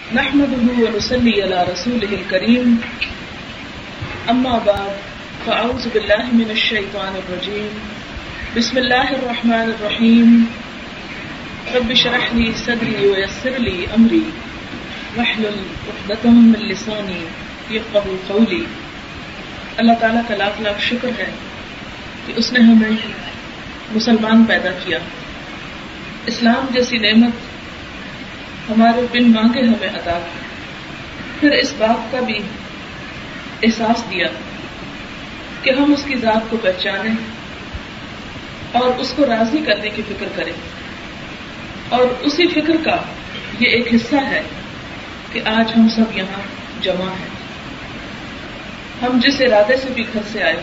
نحمده ونصلي على رسوله الكريم اما بعد فاعوذ بالله من الشيطان الرجيم بسم الله الرحمن الرحيم رب اشرح لي صدري ويسر لي امري واحلل عقدة من لساني يفقهوا قولي۔ اللہ تعالیٰ کا لاکھ لاکھ شکر ہے کہ اس نے ہمیں مسلمان پیدا کیا، اسلام جیسی نعمت ہمارے بن مانگے ہمیں عطا کی، پھر اس بات کا بھی احساس دیا کہ ہم اس کی ذات کو پہچانیں اور اس کو راضی کرنے کی فکر کریں، اور اسی فکر کا یہ ایک حصہ ہے کہ آج ہم سب یہاں جمع ہیں۔ ہم جس ارادے سے بھی گھر سے آئے،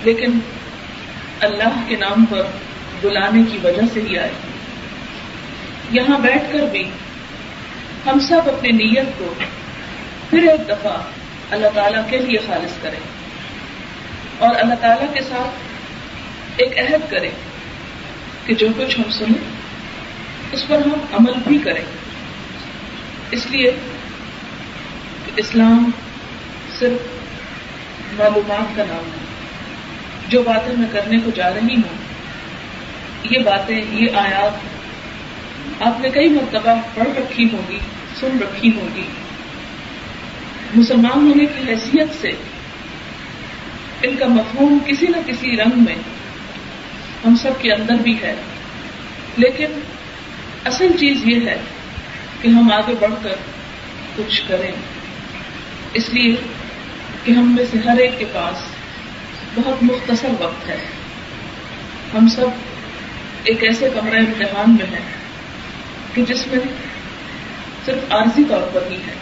لیکن اللہ کے نام پر بلانے کی وجہ سے ہی آئے۔ یہاں بیٹھ کر بھی ہم سب اپنی نیت کو پھر ایک دفعہ اللہ تعالیٰ کے لیے خالص کریں اور اللہ تعالیٰ کے ساتھ ایک عہد کریں کہ جو کچھ ہم سنیں اس پر ہم عمل بھی کریں، اس لیے کہ اسلام صرف معلومات کا نام ہے۔ جو باتیں میں کرنے کو جا رہی ہوں، یہ باتیں، یہ آیات آپ نے کئی مرتبہ پڑھ رکھی ہوگی، سن رکھی ہوگی۔ مسلمان ہونے کی حیثیت سے ان کا مفہوم کسی نہ کسی رنگ میں ہم سب کے اندر بھی ہے، لیکن اصل چیز یہ ہے کہ ہم آگے بڑھ کر کچھ کریں، اس لیے کہ ہم میں سے ہر ایک کے پاس بہت مختصر وقت ہے۔ ہم سب ایک ایسے کمرہ امتحان میں ہیں کہ جس میں صرف عارضی طور پر ہی ہے،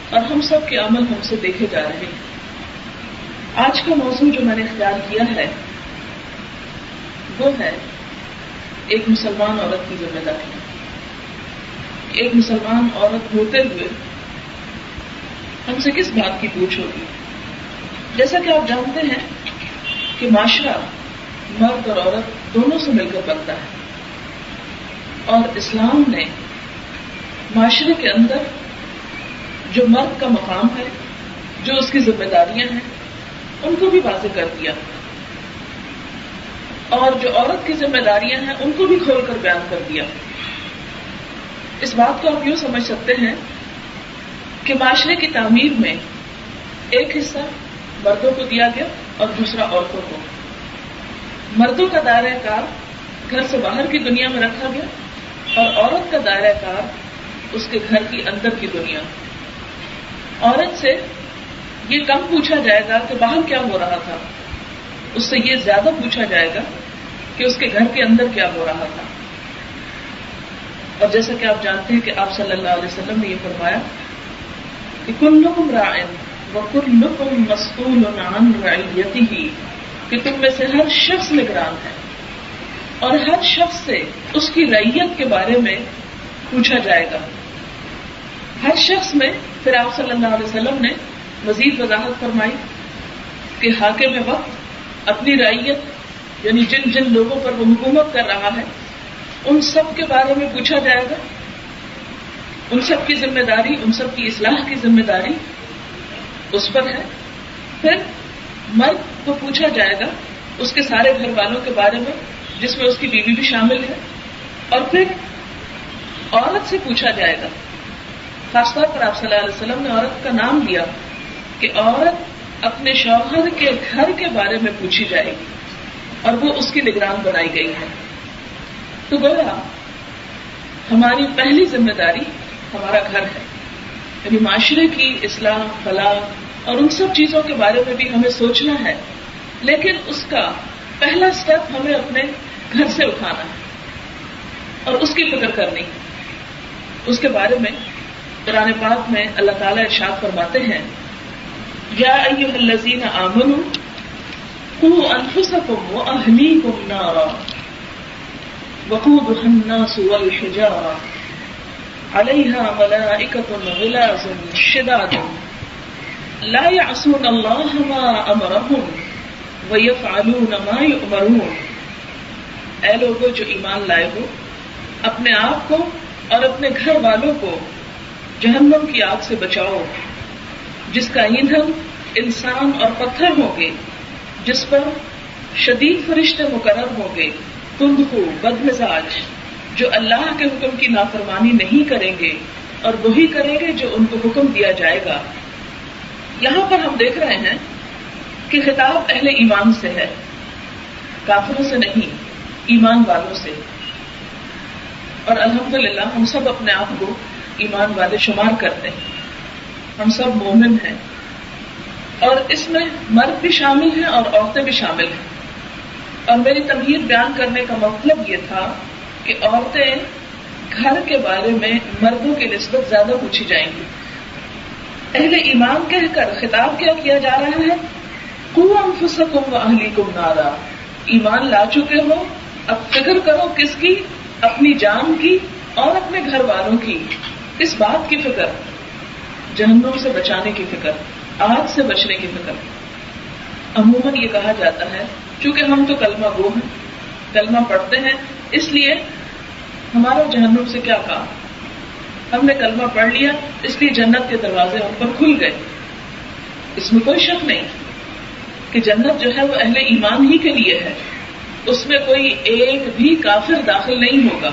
اور ہم سب کے عمل ہم سے دیکھے جا رہے ہیں۔ آج کا موضوع جو میں نے اختیار کیا ہے وہ ہے ایک مسلمان عورت کی ذمہ داری۔ ایک مسلمان عورت ہوتے ہوئے ہم سے کس بات کی پوچھ ہوگی؟ جیسا کہ آپ جانتے ہیں کہ معاشرہ مرد اور عورت دونوں سے مل کر بنتا ہے، اور اسلام نے معاشرے کے اندر جو مرد کا مقام ہے، جو اس کی ذمہ داریاں ہیں، ان کو بھی واضح کر دیا، اور جو عورت کی ذمہ داریاں ہیں ان کو بھی کھول کر بیان کر دیا۔ اس بات کو آپ یوں سمجھ سکتے ہیں کہ معاشرے کی تعمیر میں ایک حصہ مردوں کو دیا گیا اور دوسرا عورتوں کو۔ مردوں کا دائرہ کار گھر سے باہر کی دنیا میں رکھا گیا، اور عورت کا دائرہ کار اس کے گھر کی اندر کی دنیا۔ عورت سے یہ کم پوچھا جائے گا کہ باہر کیا ہو رہا تھا، اس سے یہ زیادہ پوچھا جائے گا کہ اس کے گھر کے اندر کیا ہو رہا تھا۔ اور جیسا کہ آپ جانتے ہیں کہ آپ صلی اللہ علیہ وسلم نے یہ فرمایا کہ کلکم راع وکلکم مسئول عن رعیتہ، کہ تم میں سے ہر شخص نگران ہے اور ہر شخص سے اس کی رعیت کے بارے میں پوچھا جائے گا۔ ہر شخص میں پھر آپ صلی اللہ علیہ وسلم نے مزید وضاحت فرمائی کہ حاکم وقت اپنی رعیت یعنی جن جن لوگوں پر وہ حکومت کر رہا ہے ان سب کے بارے میں پوچھا جائے گا، ان سب کی ذمہ داری، ان سب کی اصلاح کی ذمہ داری اس پر ہے۔ پھر مرد کو پوچھا جائے گا اس کے سارے گھر والوں کے بارے میں، جس میں اس کی بیوی بھی شامل ہے، اور پھر عورت سے پوچھا جائے گا۔ خاص طور پر آپ صلی اللہ علیہ وسلم نے عورت کا نام لیا کہ عورت اپنے شوہر کے گھر کے بارے میں پوچھی جائے گی، اور وہ اس کی نگران بنائی گئی ہے۔ تو گویا ہماری پہلی ذمہ داری ہمارا گھر ہے، یعنی معاشرے کی اصلاح، فلاح اور ان سب چیزوں کے بارے میں بھی ہمیں سوچنا ہے، لیکن اس کا پہلا سٹیپ ہمیں اپنے گھر سے اٹھانا ہے اور اس کی فکر کرنی۔ اس کے بارے میں قرآن پاک میں اللہ تعالیٰ ارشاد فرماتے ہیں، یا ایھا الذین آمنوا قوا انفسکم واہلیکم نارا وقودها الناس والحجارة علیہا ملائکۃ غلاظ شداد لا یعصون اللہ ما امرهم وَيَفْعَلُونَ مَا يُؤْمَرُونَ۔ اے لوگوں جو ایمان لائے ہو، اپنے آپ کو اور اپنے گھر والوں کو جہنم کی آگ سے بچاؤ جس کا ایندھن انسان اور پتھر ہوں گے، جس پر شدید فرشتے مقرر ہوں گے، تندخو بد مزاج، جو اللہ کے حکم کی نافرمانی نہیں کریں گے اور وہی کریں گے جو ان کو حکم دیا جائے گا۔ یہاں پر ہم دیکھ رہے ہیں کہ خطاب اہل ایمان سے ہے، کافروں سے نہیں، ایمان والوں سے۔ اور الحمدللہ ہم سب اپنے آپ کو ایمان والے شمار کرتے ہیں، ہم سب مومن ہیں، اور اس میں مرد بھی شامل ہیں اور عورتیں بھی شامل ہیں۔ اور میری تمہید بیان کرنے کا مطلب یہ تھا کہ عورتیں گھر کے بارے میں مردوں کی نسبت زیادہ پوچھی جائیں گی۔ اہل ایمان کہہ کر خطاب کیا کیا جا رہا ہے؟ قوا انفسکم واہلیکم نارا، ایمان لا چکے ہو، اب فکر کرو کس کی؟ اپنی جان کی اور اپنے گھر والوں کی۔ اس بات کی فکر، جہنم سے بچانے کی فکر، آگ سے بچنے کی فکر۔ عموماً یہ کہا جاتا ہے چونکہ ہم تو کلمہ گو ہیں، کلمہ پڑھتے ہیں، اس لیے ہمارا جہنم سے کیا کام، ہم نے کلمہ پڑھ لیا اس لیے جنت کے دروازے ہم پر کھل گئے۔ اس میں کوئی شک نہیں کہ جنت جو ہے وہ اہل ایمان ہی کے لیے ہے، اس میں کوئی ایک بھی کافر داخل نہیں ہوگا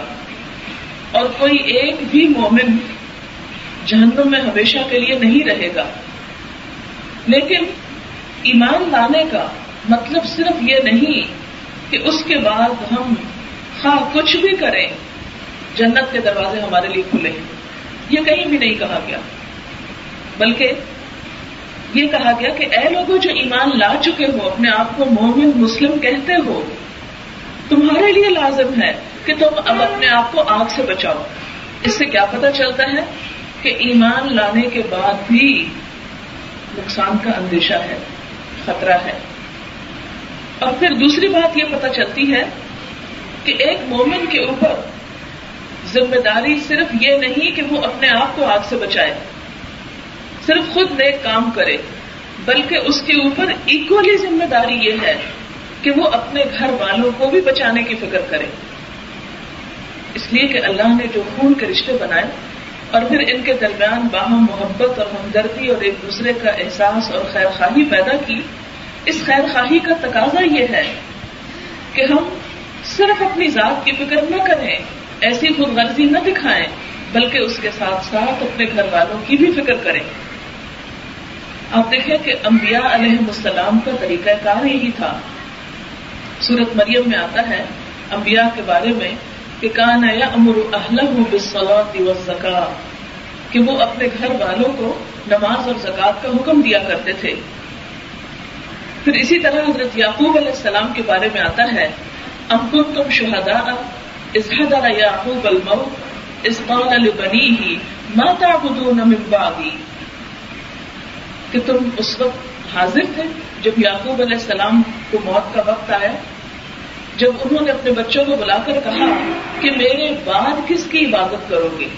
اور کوئی ایک بھی مومن جہنم میں ہمیشہ کے لیے نہیں رہے گا۔ لیکن ایمان لانے کا مطلب صرف یہ نہیں کہ اس کے بعد ہم خواہ کچھ بھی کریں جنت کے دروازے ہمارے لیے کھلے، یہ کہیں بھی نہیں کہا گیا، بلکہ یہ کہا گیا کہ اے لوگوں جو ایمان لا چکے ہو، اپنے آپ کو مومن مسلم کہتے ہو، تمہارے لیے لازم ہے کہ تم اب اپنے آپ کو آگ سے بچاؤ۔ اس سے کیا پتہ چلتا ہے کہ ایمان لانے کے بعد بھی نقصان کا اندیشہ ہے، خطرہ ہے۔ اور پھر دوسری بات یہ پتہ چلتی ہے کہ ایک مومن کے اوپر ذمہ داری صرف یہ نہیں کہ وہ اپنے آپ کو آگ سے بچائے، صرف خود نیک کام کرے، بلکہ اس کے اوپر ایکولی ذمہ داری یہ ہے کہ وہ اپنے گھر والوں کو بھی بچانے کی فکر کرے، اس لیے کہ اللہ نے جو خون کے رشتے بنائے اور پھر ان کے درمیان باہم محبت اور ہمدردی اور ایک دوسرے کا احساس اور خیر خواہی پیدا کی، اس خیر خواہی کا تقاضا یہ ہے کہ ہم صرف اپنی ذات کی فکر نہ کریں، ایسی خود غرضی نہ دکھائیں، بلکہ اس کے ساتھ ساتھ اپنے گھر والوں کی بھی فکر کریں۔ آپ دیکھیں کہ انبیاء علیہ السلام کا طریقہ کار یہی تھا۔ سورۃ مریم میں آتا ہے انبیاء کے بارے میں کہ کان یأمر اہلہ بالصلاۃ والزکاۃ، کہ وہ اپنے گھر والوں کو نماز اور زکوٰۃ کا حکم دیا کرتے تھے۔ پھر اسی طرح حضرت یعقوب علیہ السلام کے بارے میں آتا ہے ام کنتم شہداء اذ حضر یعقوب الموت اذ قال لبنیہ ما تعبدون من بعدی، کہ تم اس وقت حاضر تھے جب یعقوب علیہ السلام کو موت کا وقت آیا، جب انہوں نے اپنے بچوں کو بلا کر کہا کہ میرے بعد کس کی عبادت کرو گے۔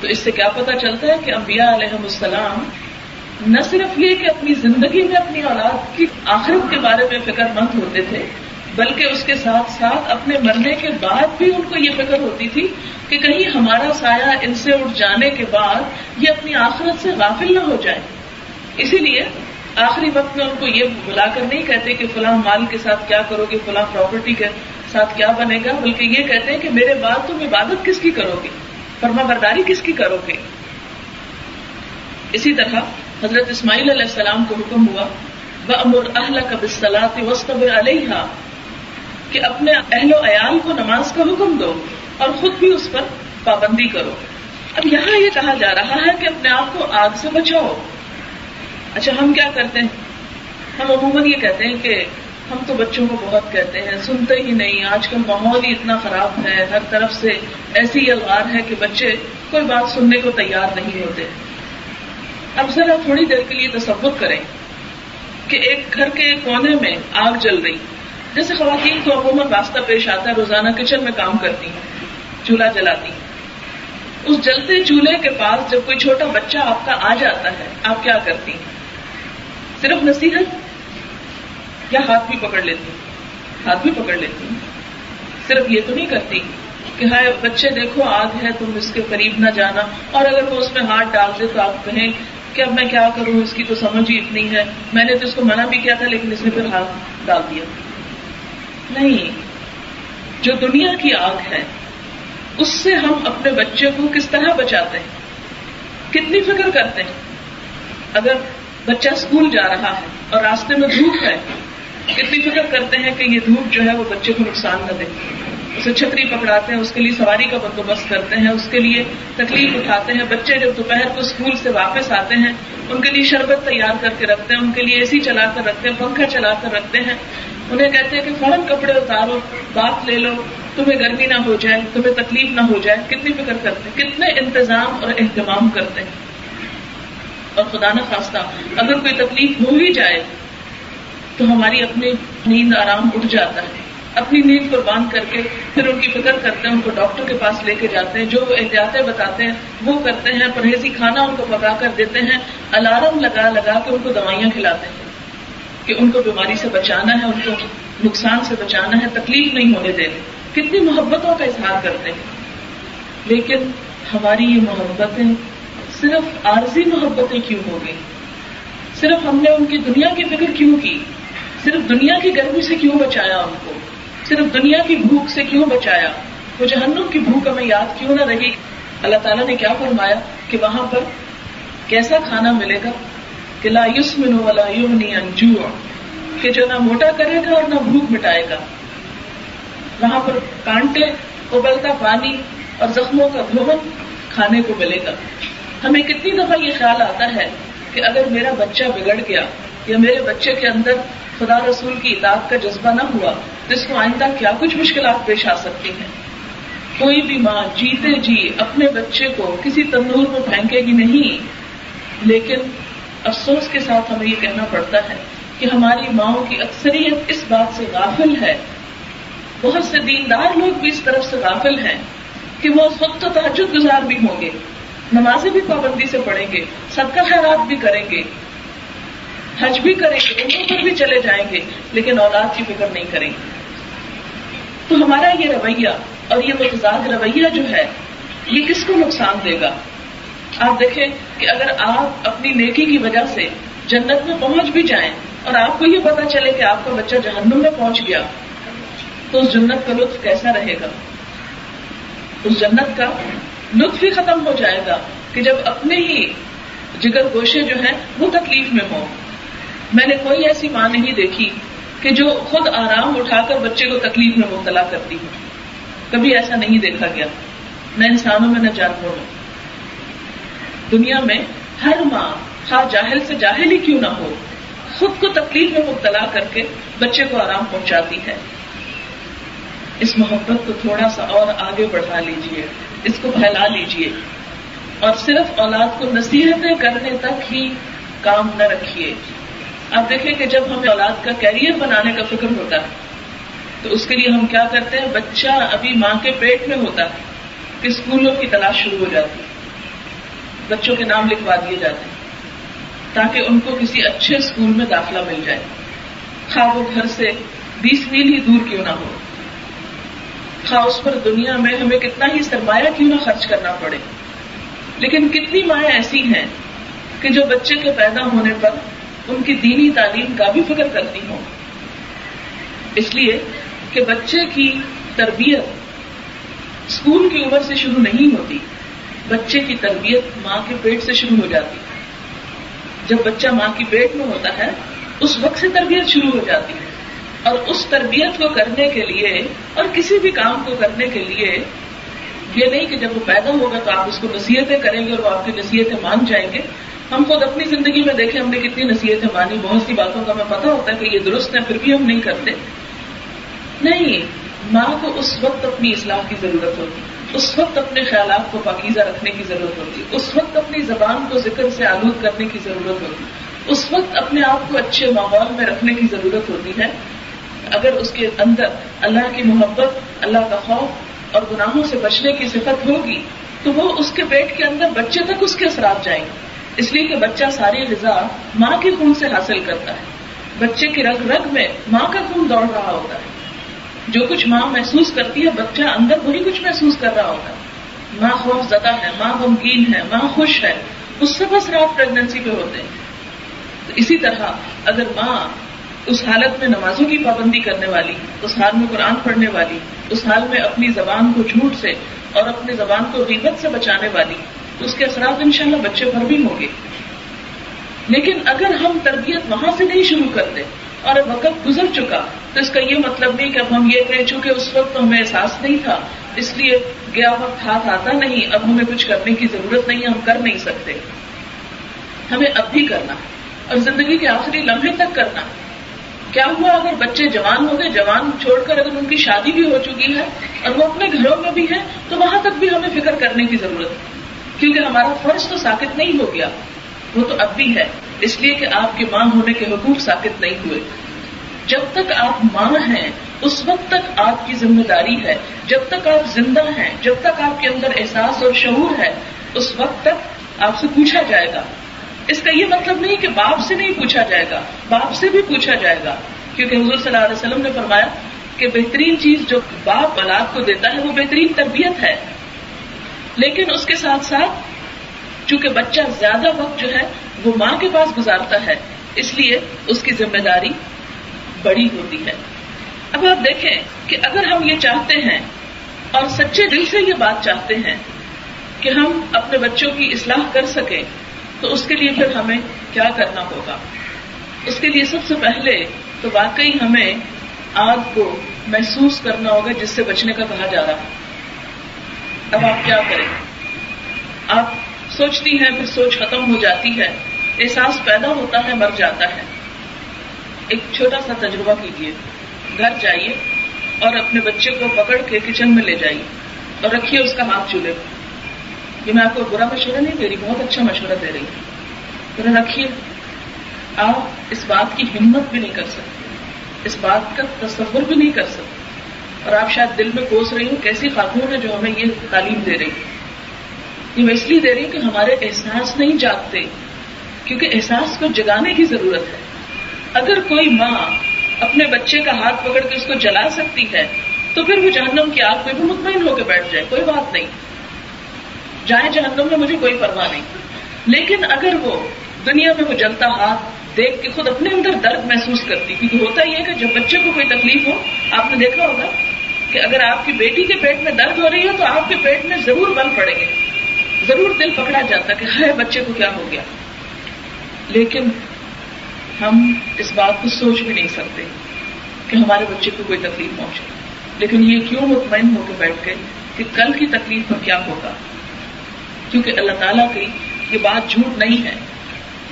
تو اس سے کیا پتہ چلتا ہے کہ انبیاء علیہ السلام نہ صرف یہ کہ اپنی زندگی میں اپنی اولاد کی آخرت کے بارے میں فکر مند ہوتے تھے، بلکہ اس کے ساتھ ساتھ اپنے مرنے کے بعد بھی ان کو یہ فکر ہوتی تھی کہ کہیں ہمارا سایہ ان سے اٹھ جانے کے بعد یہ اپنی آخرت سے غافل نہ ہو جائے۔ اسی لیے آخری وقت میں ان کو یہ بلا کر نہیں کہتے کہ فلاں مال کے ساتھ کیا کرو گے، فلاں پراپرٹی کے ساتھ کیا بنے گا، بلکہ یہ کہتے ہیں کہ میرے بعد تم عبادت کس کی کرو گے، فرما برداری کس کی کرو گے۔ اسی طرح حضرت اسماعیل علیہ السلام کو حکم ہوا وَأْمُرْ أَهْلَكَ بِالصَّلَاةِ وَاصْطَبِرْ عَلَيْهَا، کہ اپنے اہل و عیال کو نماز کا حکم دو اور خود بھی اس پر پابندی کرو۔ اب یہاں یہ کہا جا رہا ہے کہ اپنے آپ کو آگ سے بچاؤ۔ اچھا ہم کیا کرتے ہیں؟ ہم عموماً یہ کہتے ہیں کہ ہم تو بچوں کو بہت کہتے ہیں، سنتے ہی نہیں، آج کل ماحول ہی اتنا خراب ہے، ہر طرف سے ایسی الغار ہے کہ بچے کوئی بات سننے کو تیار نہیں ہوتے۔ اب ذرا تھوڑی دیر کے لیے تصور کریں کہ ایک گھر کے کونے میں آگ جل رہی، جیسے خواتین کو عموماً راستہ پیش آتا ہے، روزانہ کچن میں کام کرتی ہیں، چولہا جلاتی ہیں، اس جلتے چولہے کے پاس جب کوئی چھوٹا بچہ آپ کا آ جاتا ہے، آپ کیا کرتی ہیں؟ صرف نصیحت یا ہاتھ بھی پکڑ لیتی ہیں؟ ہاتھ بھی پکڑ لیتی ہیں۔ صرف یہ تو نہیں کرتی کہ ہائے بچے دیکھو آگ ہے تم اس کے قریب نہ جانا، اور اگر وہ اس میں ہاتھ ڈال دے تو آپ کہیں کہ اب میں کیا کروں، اس کی تو سمجھ ہی اتنی ہے، میں نے تو اس کو منع بھی کیا تھا لیکن اس نے پھر ہاتھ ڈال دیا. نہیں، جو دنیا کی آگ ہے اس سے ہم اپنے بچے کو کس طرح بچاتے ہیں، کتنی فکر کرتے ہیں. اگر بچہ اسکول جا رہا ہے اور راستے میں دھوپ ہے، کتنی فکر کرتے ہیں کہ یہ دھوپ جو ہے وہ بچے کو نقصان نہ دے، اسے چھتری پکڑاتے ہیں، اس کے لیے سواری کا بندوبست کرتے ہیں، اس کے لیے تکلیف اٹھاتے ہیں. بچے جب دوپہر کو اسکول سے واپس آتے ہیں ان کے لیے شربت تیار کر کے رکھتے ہیں، ان کے لیے اے سی چلا کر رکھتے ہیں، پنکھا چلا کر رکھتے ہیں، انہیں کہتے ہیں کہ فوراً کپڑے اتارو، بات لے لو، تمہیں گرمی نہ ہو جائے، تمہیں تکلیف نہ ہو جائے. کتنی فکر کرتے ہیں، کتنے انتظام اور اہتمام کرتے ہیں. اور خدا نہ خواستہ اگر کوئی تکلیف ہو ہی جائے تو ہماری اپنی نیند آرام اٹھ جاتا ہے، اپنی نیند قربان کر کے پھر ان کی فکر کرتے ہیں، ان کو ڈاکٹر کے پاس لے کے جاتے ہیں، جو احتیاطیں بتاتے ہیں وہ کرتے ہیں، پرہیزی کھانا ان کو پکا کر دیتے ہیں، الارم لگا لگا کے ان کو دوائیاں کھلاتے ہیں کہ ان کو بیماری سے بچانا ہے، ان کو نقصان سے بچانا ہے، تکلیف نہیں ہونے دینا. کتنی محبتوں کا اظہار کرتے ہیں. لیکن ہماری یہ محبتیں صرف عارضی محبتیں کیوں ہو گئی؟ صرف ہم نے ان کی دنیا کی فکر کیوں کی؟ صرف دنیا کی گرمی سے کیوں بچایا ان کو؟ صرف دنیا کی بھوک سے کیوں بچایا؟ وہ جہنم کی بھوک ہمیں یاد کیوں نہ رہی؟ اللہ تعالیٰ نے کیا فرمایا کہ وہاں پر کیسا کھانا ملے گا کہ لا یسمن ولا یغنی عن جوع، کہ جو نہ موٹا کرے گا اور نہ بھوک مٹائے گا. وہاں پر کانٹے، ابلتا پانی اور زخموں کا دھون کھانے کو ملے گا. ہمیں کتنی دفعہ یہ خیال آتا ہے کہ اگر میرا بچہ بگڑ گیا یا میرے بچے کے اندر خدا رسول کی اطاعت کا جذبہ نہ ہوا تو اس کو آئندہ کیا کچھ مشکلات پیش آ سکتی ہیں. کوئی بھی ماں جیتے جی اپنے بچے کو کسی تندور میں پھینکے گی نہیں، لیکن افسوس کے ساتھ ہمیں یہ کہنا پڑتا ہے کہ ہماری ماؤں کی اکثریت اس بات سے غافل ہے. بہت سے دیندار لوگ بھی اس طرف سے غافل ہیں کہ وہ اس وقت تو تہجد گزار بھی ہوں گے، نمازیں بھی پابندی سے پڑھیں گے، صدقہ خیرات بھی کریں گے، حج بھی کریں گے، عمروں پر بھی چلے جائیں گے، لیکن اولاد کی فکر نہیں کریں گے. تو ہمارا یہ رویہ اور یہ متضاد رویہ جو ہے یہ کس کو نقصان دے گا؟ آپ دیکھیں کہ اگر آپ اپنی نیکی کی وجہ سے جنت میں پہنچ بھی جائیں اور آپ کو یہ پتا چلے کہ آپ کا بچہ جہنم میں پہنچ گیا تو اس جنت کا لطف کیسا رہے گا؟ اس جنت کا لطف ہی ختم ہو جائے گا کہ جب اپنے ہی جگر گوشے جو ہیں وہ تکلیف میں ہوں. میں نے کوئی ایسی ماں نہیں دیکھی کہ جو خود آرام اٹھا کر بچے کو تکلیف میں مبتلا کرتی ہو. کبھی ایسا نہیں دیکھا گیا، نہ انسانوں میں نہ جانوروں میں. دنیا میں ہر ماں خواہ جاہل سے جاہل ہی کیوں نہ ہو خود کو تکلیف میں مبتلا کر کے بچے کو آرام پہنچاتی ہے. اس محبت کو تھوڑا سا اور آگے بڑھا لیجئے، اس کو پھیلا لیجئے اور صرف اولاد کو نصیحتیں کرنے تک ہی کام نہ رکھیے. آپ دیکھیں کہ جب ہمیں اولاد کا کیریئر بنانے کا فکر ہوتا ہے تو اس کے لیے ہم کیا کرتے ہیں؟ بچہ ابھی ماں کے پیٹ میں ہوتا ہے کہ اسکولوں کی تلاش شروع ہو جاتی ہے، بچوں کے نام لکھوا دیے جاتے ہیں تاکہ ان کو کسی اچھے اسکول میں داخلہ مل جائے، خواہ وہ گھر سے 20 میل ہی دور کیوں نہ ہو، خواہ اس پر دنیا میں ہمیں کتنا ہی سرمایہ کیوں نہ خرچ کرنا پڑے. لیکن کتنی مائیں ایسی ہیں کہ جو بچے کے پیدا ہونے پر ان کی دینی تعلیم کا بھی فکر کرتی ہوں، اس لیے کہ بچے کی تربیت اسکول کی عمر سے شروع نہیں ہوتی، بچے کی تربیت ماں کے پیٹ سے شروع ہو جاتی ہے. جب بچہ ماں کی پیٹ میں ہوتا ہے اس وقت سے تربیت شروع ہو جاتی ہے، اور اس تربیت کو کرنے کے لیے اور کسی بھی کام کو کرنے کے لیے یہ نہیں کہ جب وہ پیدا ہوگا تو آپ اس کو نصیحتیں کریں گے اور وہ آپ کی نصیحتیں مان جائیں گے. ہم خود اپنی زندگی میں دیکھیں ہم نے کتنی نصیحتیں مانی، بہت سی باتوں کا ہمیں پتہ ہوتا ہے کہ یہ درست ہے پھر بھی ہم نہیں کرتے. نہیں، ماں کو اس وقت اپنی اصلاح کی ضرورت ہوتی، اس وقت اپنے خیالات کو پاکیزہ رکھنے کی ضرورت ہوتی، اس وقت اپنی زبان کو ذکر سے آلود کرنے کی ضرورت ہوتی، اس وقت اپنے آپ کو اچھے ماحول میں رکھنے کی ضرورت ہوتی ہے. اگر اس کے اندر اللہ کی محبت، اللہ کا خوف اور گناہوں سے بچنے کی صفت ہوگی تو وہ اس کے پیٹ کے اندر بچے تک اس کے اثرات جائیں گے. اس لیے کہ بچہ ساری غذا ماں کے خون سے حاصل کرتا ہے، بچے کی رگ رگ میں ماں کا خون دوڑ رہا ہوتا ہے. جو کچھ ماں محسوس کرتی ہے بچہ اندر وہی کچھ محسوس کر رہا ہوتا ہے. ماں خوف زدہ ہے, ماں غمگین ہے, ماں خوش ہے, اس سب اثرات پریگننسی پہ ہوتے ہیں. تو اسی طرح اگر ماں اس حالت میں نمازوں کی پابندی کرنے والی, اس حال میں قرآن پڑھنے والی, اس حال میں اپنی زبان کو جھوٹ سے اور اپنی زبان کو غیبت سے بچانے والی, تو اس کے اثرات انشاءاللہ بچے پر بھی ہوں گے. لیکن اگر ہم تربیت وہاں سے نہیں شروع کرتے اور اب وقت گزر چکا, تو اس کا یہ مطلب نہیں کہ اب ہم یہ کہیں چونکہ اس وقت ہمیں احساس نہیں تھا اس لیے گیا وقت ہاتھ آتا نہیں, اب ہمیں کچھ کرنے کی ضرورت نہیں, ہم کر نہیں سکتے. ہمیں اب بھی کرنا اور زندگی کے آخری لمحے تک کرنا. کیا ہوا اگر بچے جوان ہو گئے, جوان چھوڑ کر اگر ان کی شادی بھی ہو چکی ہے اور وہ اپنے گھروں میں بھی ہیں, تو وہاں تک بھی ہمیں فکر کرنے کی ضرورت ہے, کیونکہ ہمارا فرض تو ساقط نہیں ہو گیا, وہ تو اب بھی ہے, اس لیے کہ آپ کے ماں ہونے کے حقوق ساقط نہیں ہوئے. جب تک آپ ماں ہیں اس وقت تک آپ کی ذمہ داری ہے, جب تک آپ زندہ ہیں, جب تک آپ کے اندر احساس اور شعور ہے, اس وقت تک آپ سے پوچھا جائے گا. اس کا یہ مطلب نہیں کہ باپ سے نہیں پوچھا جائے گا, باپ سے بھی پوچھا جائے گا, کیونکہ حضور صلی اللہ علیہ وسلم نے فرمایا کہ بہترین چیز جو باپ اولاد کو دیتا ہے وہ بہترین تربیت ہے. لیکن اس کے ساتھ ساتھ چونکہ بچہ زیادہ وقت جو ہے وہ ماں کے پاس گزارتا ہے, اس لیے اس کی ذمہ داری بڑی ہوتی ہے. اب آپ دیکھیں کہ اگر ہم یہ چاہتے ہیں اور سچے دل سے یہ بات چاہتے ہیں کہ ہم اپنے بچوں کی اصلاح کر سکیں, تو اس کے لیے پھر ہمیں کیا کرنا ہوگا؟ اس کے لیے سب سے پہلے تو واقعی ہمیں آگ کو محسوس کرنا ہوگا جس سے بچنے کا کہا جا رہا ہے. اب آپ کیا کریں؟ آپ سوچتی ہیں, پھر سوچ ختم ہو جاتی ہے, احساس پیدا ہوتا ہے, مر جاتا ہے. ایک چھوٹا سا تجربہ کیجیے, گھر جائیے اور اپنے بچے کو پکڑ کے کچن میں لے جائیے اور رکھیے اس کا ہاتھ چولہے پر. یہ میں آپ کو برا مشورہ نہیں دے رہی, بہت اچھا مشورہ دے رہی ہوں. پھر رکھیے, آپ اس بات کی ہمت بھی نہیں کر سکتے, اس بات کا تصور بھی نہیں کر سکتے, اور آپ شاید دل میں کوس رہی ہوں کیسی خاتون ہے جو ہمیں یہ تعلیم دے رہی. یہ میں اس لیے دے رہی ہوں کہ ہمارے احساس نہیں جاگتے, کیونکہ احساس کو جگانے کی ضرورت ہے. اگر کوئی ماں اپنے بچے کا ہاتھ پکڑ کے اس کو جلا سکتی ہے تو پھر وہ جہنم کی آگ پہ بھی مطمئن ہو کے بیٹھ جائے, کوئی بات نہیں, جائے جہنم میں, مجھے کوئی پرواہ نہیں. لیکن اگر وہ دنیا میں وہ جلتا ہاتھ دیکھ کے خود اپنے اندر درد محسوس کرتی, کیونکہ ہوتا یہ ہے کہ جب بچے کو کوئی تکلیف ہو, آپ نے دیکھا ہوگا کہ اگر آپ کی بیٹی کے پیٹ میں درد ہو رہی ہے تو آپ کے پیٹ میں ضرور بل پڑیں گے, ضرور دل پکڑا جاتا کہ ہائے بچے کو کیا ہو گیا. لیکن ہم اس بات کو سوچ بھی نہیں سکتے کہ ہمارے بچے کو کوئی تکلیف پہنچے. لیکن یہ کیوں مطمئن ہو کے بیٹھ گئے کہ کل کی تکلیف پر کیا ہوگا, کیونکہ اللہ تعالیٰ کی یہ بات جھوٹ نہیں ہے.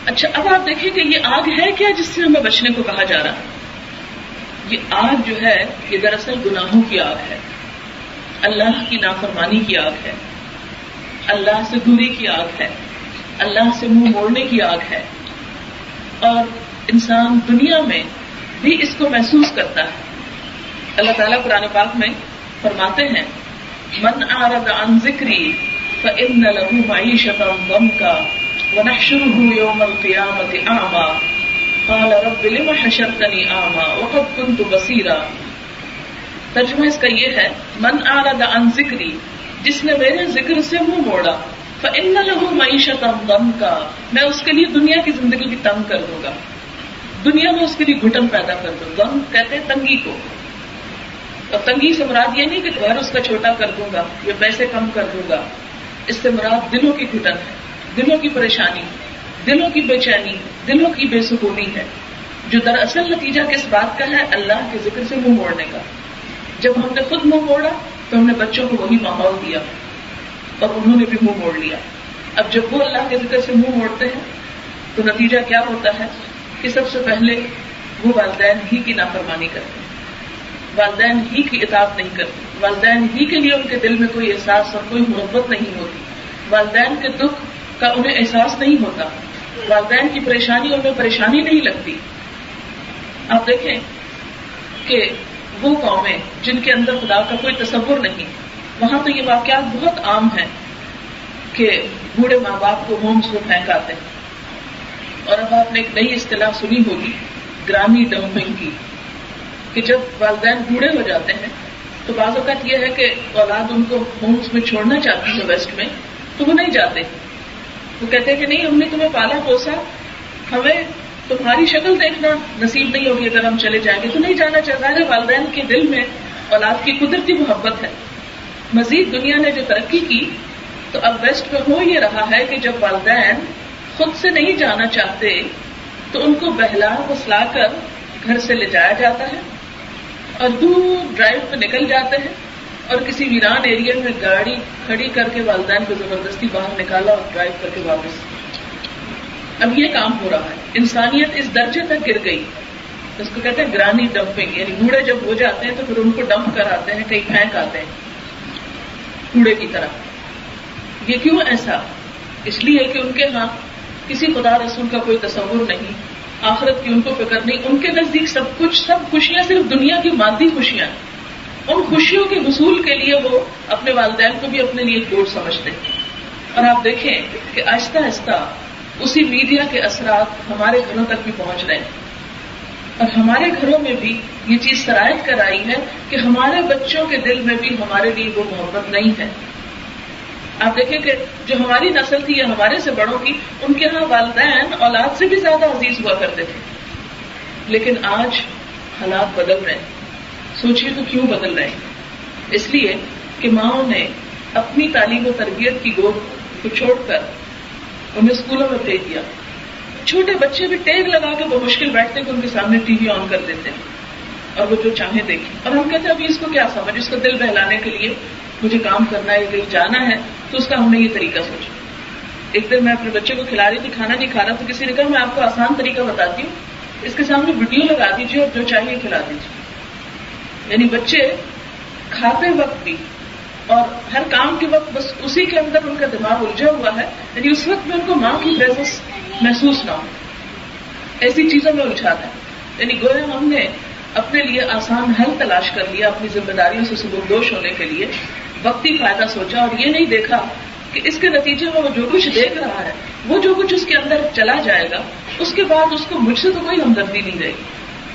اچھا, اب آپ دیکھیں کہ یہ آگ ہے کیا جس سے ہمیں بچنے کو کہا جا رہا ہے؟ یہ آگ جو ہے یہ دراصل گناہوں کی آگ ہے, اللہ کی نافرمانی کی آگ ہے, اللہ سے دوری کی آگ ہے, اللہ سے منہ موڑنے کی آگ ہے. اور انسان دنیا میں بھی اس کو محسوس کرتا ہے. اللہ تعالیٰ قرآن پاک میں فرماتے ہیں, من اعرض عن ذکری فإن له معیشة ضنکا ونحشره يوم القیامة اعمى قال رب لم حشرتنی اعمى وقد كنت بصیرا. ترجمہ اس کا یہ ہے, من اعرض عن ذکری, جس نے میرے ذکر سے منہ موڑا, فإن له معیشة ضنکا, میں اس کے لیے دنیا کی زندگی بھی تنگ کر دوں گا, دنیا میں اس کے لیے گھٹن پیدا کر دوں. ضنک کہتے ہیں تنگی کو, اور تنگی سے مراد یہ نہیں کہ گھر اس کا چھوٹا کر دوں گا یا پیسے کم کر دوں گا, اس سے مراد دلوں کی گھٹن ہے, دلوں کی پریشانی, دلوں کی بے چینی, دلوں کی بے سکونی ہے, جو دراصل نتیجہ کس بات کا ہے؟ اللہ کے ذکر سے منہ موڑنے کا. جب ہم نے خود منہ موڑا تو ہم نے بچوں کو وہی ماحول دیا اور انہوں نے بھی منہ موڑ لیا. اب جب وہ اللہ کے ذکر سے منہ موڑتے ہیں تو نتیجہ کیا ہوتا ہے کہ سب سے پہلے وہ والدین ہی کی نافرمانی کرتے ہیں, والدین ہی کی اطاعت نہیں کرتے, والدین ہی کے لیے ان کے دل میں کوئی احساس اور کوئی محبت نہیں ہوتی, والدین کے دکھ کا انہیں احساس نہیں ہوتا, والدین کی پریشانی انہیں پریشانی نہیں لگتی. آپ دیکھیں کہ وہ قومیں جن کے اندر خدا کا کوئی تصور نہیں, وہاں تو یہ واقعات بہت عام ہیں کہ بوڑھے ماں باپ کو ہومز میں پھینک آتے ہیں. اور اب آپ نے ایک نئی اصطلاح سنی ہوگی, گرانی ڈمپنگ کی, کہ کہ جب والدین بوڑھے ہو جاتے ہیں تو بعض اوقات یہ ہے کہ اولاد ان کو ہومز میں چھوڑنا چاہتی ہے ویسٹ میں، تو وہ نہیں جاتے. وہ کہتے ہیں کہ نہیں، ہم نے تمہیں پالا پوسا، ہمیں تمہاری شکل دیکھنا نصیب نہیں ہوگی اگر ہم چلے جائیں گے، تو نہیں جانا چاہتا ہے. والدین کے دل میں اولاد کی قدرتی محبت ہے. مزید دنیا نے جو ترقی کی تو اب ویسٹ میں ہو یہ رہا ہے کہ جب والدین خود سے نہیں جانا چاہتے تو ان کو بہلا پھسلا کر گھر سے لے جایا جاتا ہے اور دور ڈرائیو پہ نکل جاتے ہیں اور کسی ویران ایریا میں گاڑی کھڑی کر کے والدین کو زبردستی باہر نکالا اور ڈرائیو کر کے واپس. اب یہ کام ہو رہا ہے. انسانیت اس درجے تک گر گئی، اس کو کہتے ہیں گرانی ڈمپنگ، یعنی بوڑھے جب ہو جاتے ہیں تو پھر ان کو ڈمپ کر آتے ہیں، کہیں پھینک آتے ہیں کوڑے کی طرح. یہ کیوں ایسا؟ اس لیے کہ ان کے ہاں کسی خدا رسول کا کوئی تصور نہیں، آخرت کی ان کو فکر نہیں. ان کے نزدیک سب خوشیاں صرف دنیا کی مادی خوشیاں ہیں. ان خوشیوں کے حصول کے لیے وہ اپنے والدین کو بھی اپنے لیے ایک بوجھ سمجھتے ہیں. اور آپ دیکھیں کہ آہستہ آہستہ اسی میڈیا کے اثرات ہمارے گھروں تک بھی پہنچ رہے ہیں اور ہمارے گھروں میں بھی یہ چیز سرایت کر آئی ہے کہ ہمارے بچوں کے دل میں بھی ہمارے لیے وہ محبت نہیں ہے. آپ دیکھیں کہ جو ہماری نسل تھی یا ہمارے سے بڑوں کی، ان کے ہاں والدین اولاد سے بھی زیادہ عزیز ہوا کرتے تھے. لیکن آج حالات بدل رہے ہیں. سوچیے تو کیوں بدل رہے ہیں؟ اس لیے کہ ماؤں نے اپنی تعلیم و تربیت کی گود کو چھوڑ کر انہیں اسکولوں میں بھیج دیا. چھوٹے بچے بھی ٹیگ لگا کے وہ مشکل بیٹھتے کہ ان کے سامنے ٹی وی آن کر دیتے ہیں اور وہ جو چاہیں دیکھیں. اور ہم کہتے ہیں ابھی اس کو کیا سمجھ، اس کو دل بہلانے کے لیے مجھے کام کرنا ہے، کہیں جانا ہے تو اس کا ہم نے یہ طریقہ سوچا. ایک دن میں اپنے بچے کو کھلا رہی تھی، کھانا نہیں کھا رہا، تو کسی نے کہا میں آپ کو آسان طریقہ بتاتی ہوں، اس کے سامنے ویڈیو لگا دیجیے اور جو چاہیے کھلا دیجیے. یعنی بچے کھاتے وقت بھی اور ہر کام کے وقت بس اسی کے اندر ان کا دماغ الجھا ہوا ہے. یعنی اس وقت میں ان کو ماں کی پریزنس محسوس نہ ہو، ایسی چیزوں میں الجھاتا ہے. یعنی گویا ہم نے اپنے لیے آسان حل تلاش کر لیا اپنی ذمہ داریوں سے سبکدوش ہونے کے لیے، وقتی فائدہ سوچا اور یہ نہیں دیکھا کہ اس کے نتیجے میں وہ جو کچھ دیکھ رہا ہے، وہ جو کچھ اس کے اندر چلا جائے گا، اس کے بعد اس کو مجھ سے تو کوئی ہمدردی نہیں رہے گی،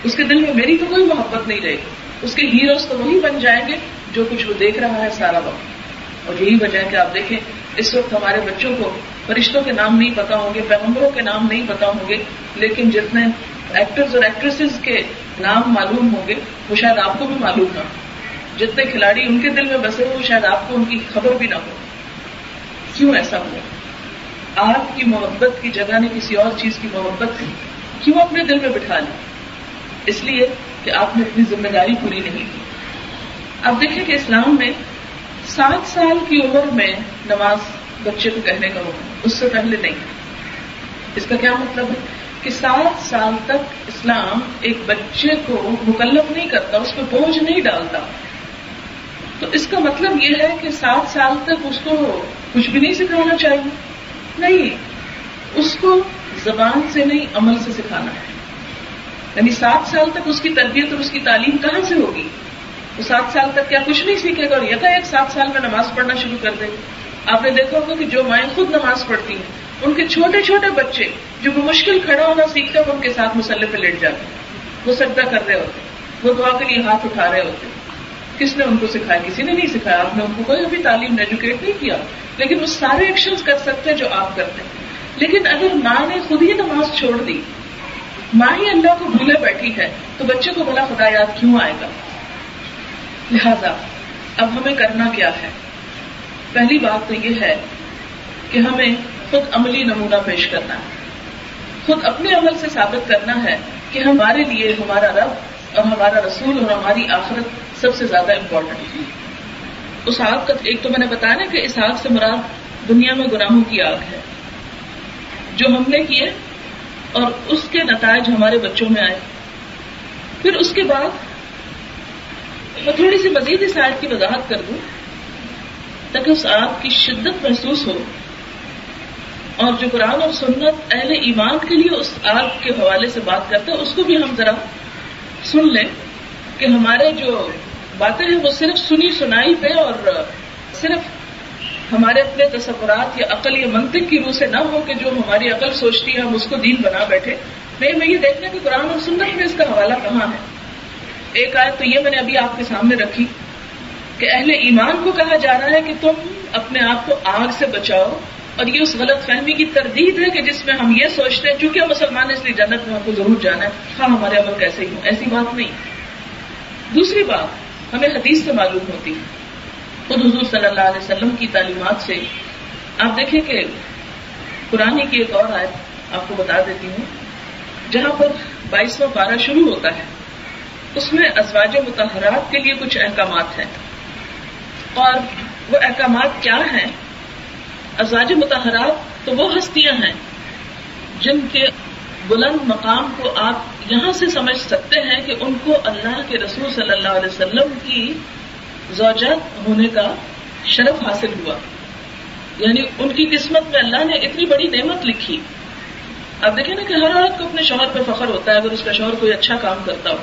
اس کے دل میں میری تو کوئی محبت نہیں رہے گی. اس کے ہیروز تو وہی بن جائیں گے جو کچھ وہ دیکھ رہا ہے سارا وقت. اور یہی وجہ ہے کہ آپ دیکھیں اس وقت ہمارے بچوں کو فرشتوں کے نام نہیں پتا ہوں گے، پیغمبروں کے نام نہیں پتا ہوں گے، لیکن جتنے ایکٹرز اور ایکٹریسز کے نام معلوم ہوں گے وہ شاید آپ کو بھی معلوم نہ ہو. جتنے کھلاڑی ان کے دل میں بسے وہ شاید آپ کو ان کی خبر بھی نہ ہو. کیوں ایسا ہوا؟ آپ کی محبت کی جگہ نے کسی اور چیز کی محبت کیوں اپنے دل میں بٹھا لی؟ اس لیے کہ آپ نے اپنی ذمہ داری پوری نہیں کی. آپ دیکھیں کہ اسلام میں 7 سال کی عمر میں نماز بچے کو کہنے کا حکم، اس سے پہلے نہیں. اس کا کیا مطلب ہے کہ 7 سال تک اسلام ایک بچے کو مکلف نہیں کرتا، اس پہ بوجھ نہیں ڈالتا. تو اس کا مطلب یہ ہے کہ 7 سال تک اس کو کچھ بھی نہیں سکھانا چاہیے، نہیں، اس کو زبان سے نہیں عمل سے سکھانا ہے. یعنی 7 سال تک اس کی تربیت اور اس کی تعلیم کہاں سے ہوگی؟ وہ 7 سال تک کیا کچھ نہیں سیکھے گا اور یکایک 7 سال میں نماز پڑھنا شروع کر دے گا؟ آپ نے دیکھا ہوگا کہ جو مائیں خود نماز پڑھتی ہیں ان کے چھوٹے چھوٹے بچے جو بمشکل کھڑا ہونا سیکھتے ہیں وہ ان کے ساتھ مصلی پہ لیٹ جاتے ہیں، وہ سجدہ کر رہے ہوتے ہیں، وہ دعا کے لیے ہاتھ اٹھا رہے ہوتے ہیں. کس نے ان کو سکھایا؟ کسی نے نہیں سکھایا. آپ نے ان کو کوئی ابھی تعلیم ایجوکیٹ نہیں کیا، لیکن وہ سارے ایکشنز کر سکتے ہیں جو آپ کرتے ہیں. لیکن اگر ماں نے خود ہی نماز چھوڑ دی، ماں ہی اللہ کو بھولے بیٹھی ہے، تو بچے کو بھلا خدا یاد کیوں آئے گا؟ لہذا اب ہمیں کرنا کیا ہے؟ پہلی بات تو یہ ہے کہ ہمیں خود عملی نمونہ پیش کرنا ہے، خود اپنے عمل سے ثابت کرنا ہے کہ ہمارے لیے ہمارا رب اور ہمارا رسول اور ہماری آخرت سب سے زیادہ امپورٹنٹ ہے. اس آگ کا ایک تو میں نے بتایا نا کہ اس آگ سے مراد دنیا میں گناہوں کی آگ ہے جو ہم نے کیے اور اس کے نتائج ہمارے بچوں میں آئے. پھر اس کے بعد میں تھوڑی سی مزید اس آیت کی وضاحت کر دوں تاکہ اس آگ کی شدت محسوس ہو، اور جو قرآن اور سنت اہل ایمان کے لیے اس آگ کے حوالے سے بات کرتے ہیں اس کو بھی ہم ذرا سن لیں کہ ہمارے جو باتیں ہیں وہ صرف سنی سنائی پہ اور صرف ہمارے اپنے تصورات یا عقل یا منطق کی روح سے نہ ہو کہ جو ہماری عقل سوچتی ہے ہم اس کو دین بنا بیٹھے. نہیں، میں یہ دیکھنا کہ قرآن اور سنت میں اس کا حوالہ کہاں ہے. ایک آیت تو یہ میں نے ابھی آپ کے سامنے رکھی کہ اہل ایمان کو کہا جا رہا ہے کہ تم اپنے آپ کو آگ سے بچاؤ، اور یہ اس غلط فہمی کی تردید ہے کہ جس میں ہم یہ سوچتے ہیں چونکہ ہم مسلمان ہیں اس لیے جنت میں ہم کو ضرور جانا ہے، ہاں ہمارے عمل کیسے ہی ہوں، ایسی بات نہیں۔ دوسری بات ہمیں حدیث سے معلوم ہوتی ہے، خود حضور صلی اللہ علیہ وسلم کی تعلیمات سے۔ آپ دیکھیں کہ قرآن کی ایک اور آیت آپ کو بتا دیتی ہوں، جہاں پر 22واں پارہ شروع ہوتا ہے، اس میں ازواج مطہرات کے لیے کچھ احکامات ہیں، اور وہ احکامات کیا ہیں؟ ازواج مطہرات تو وہ ہستیاں ہیں جن کے بلند مقام کو آپ یہاں سے سمجھ سکتے ہیں کہ ان کو اللہ کے رسول صلی اللہ علیہ وسلم کی زوجات ہونے کا شرف حاصل ہوا، یعنی ان کی قسمت میں اللہ نے اتنی بڑی نعمت لکھی۔ آپ دیکھیں نا کہ ہر عورت کو اپنے شوہر پہ فخر ہوتا ہے اگر اس کا شوہر کوئی اچھا کام کرتا ہو،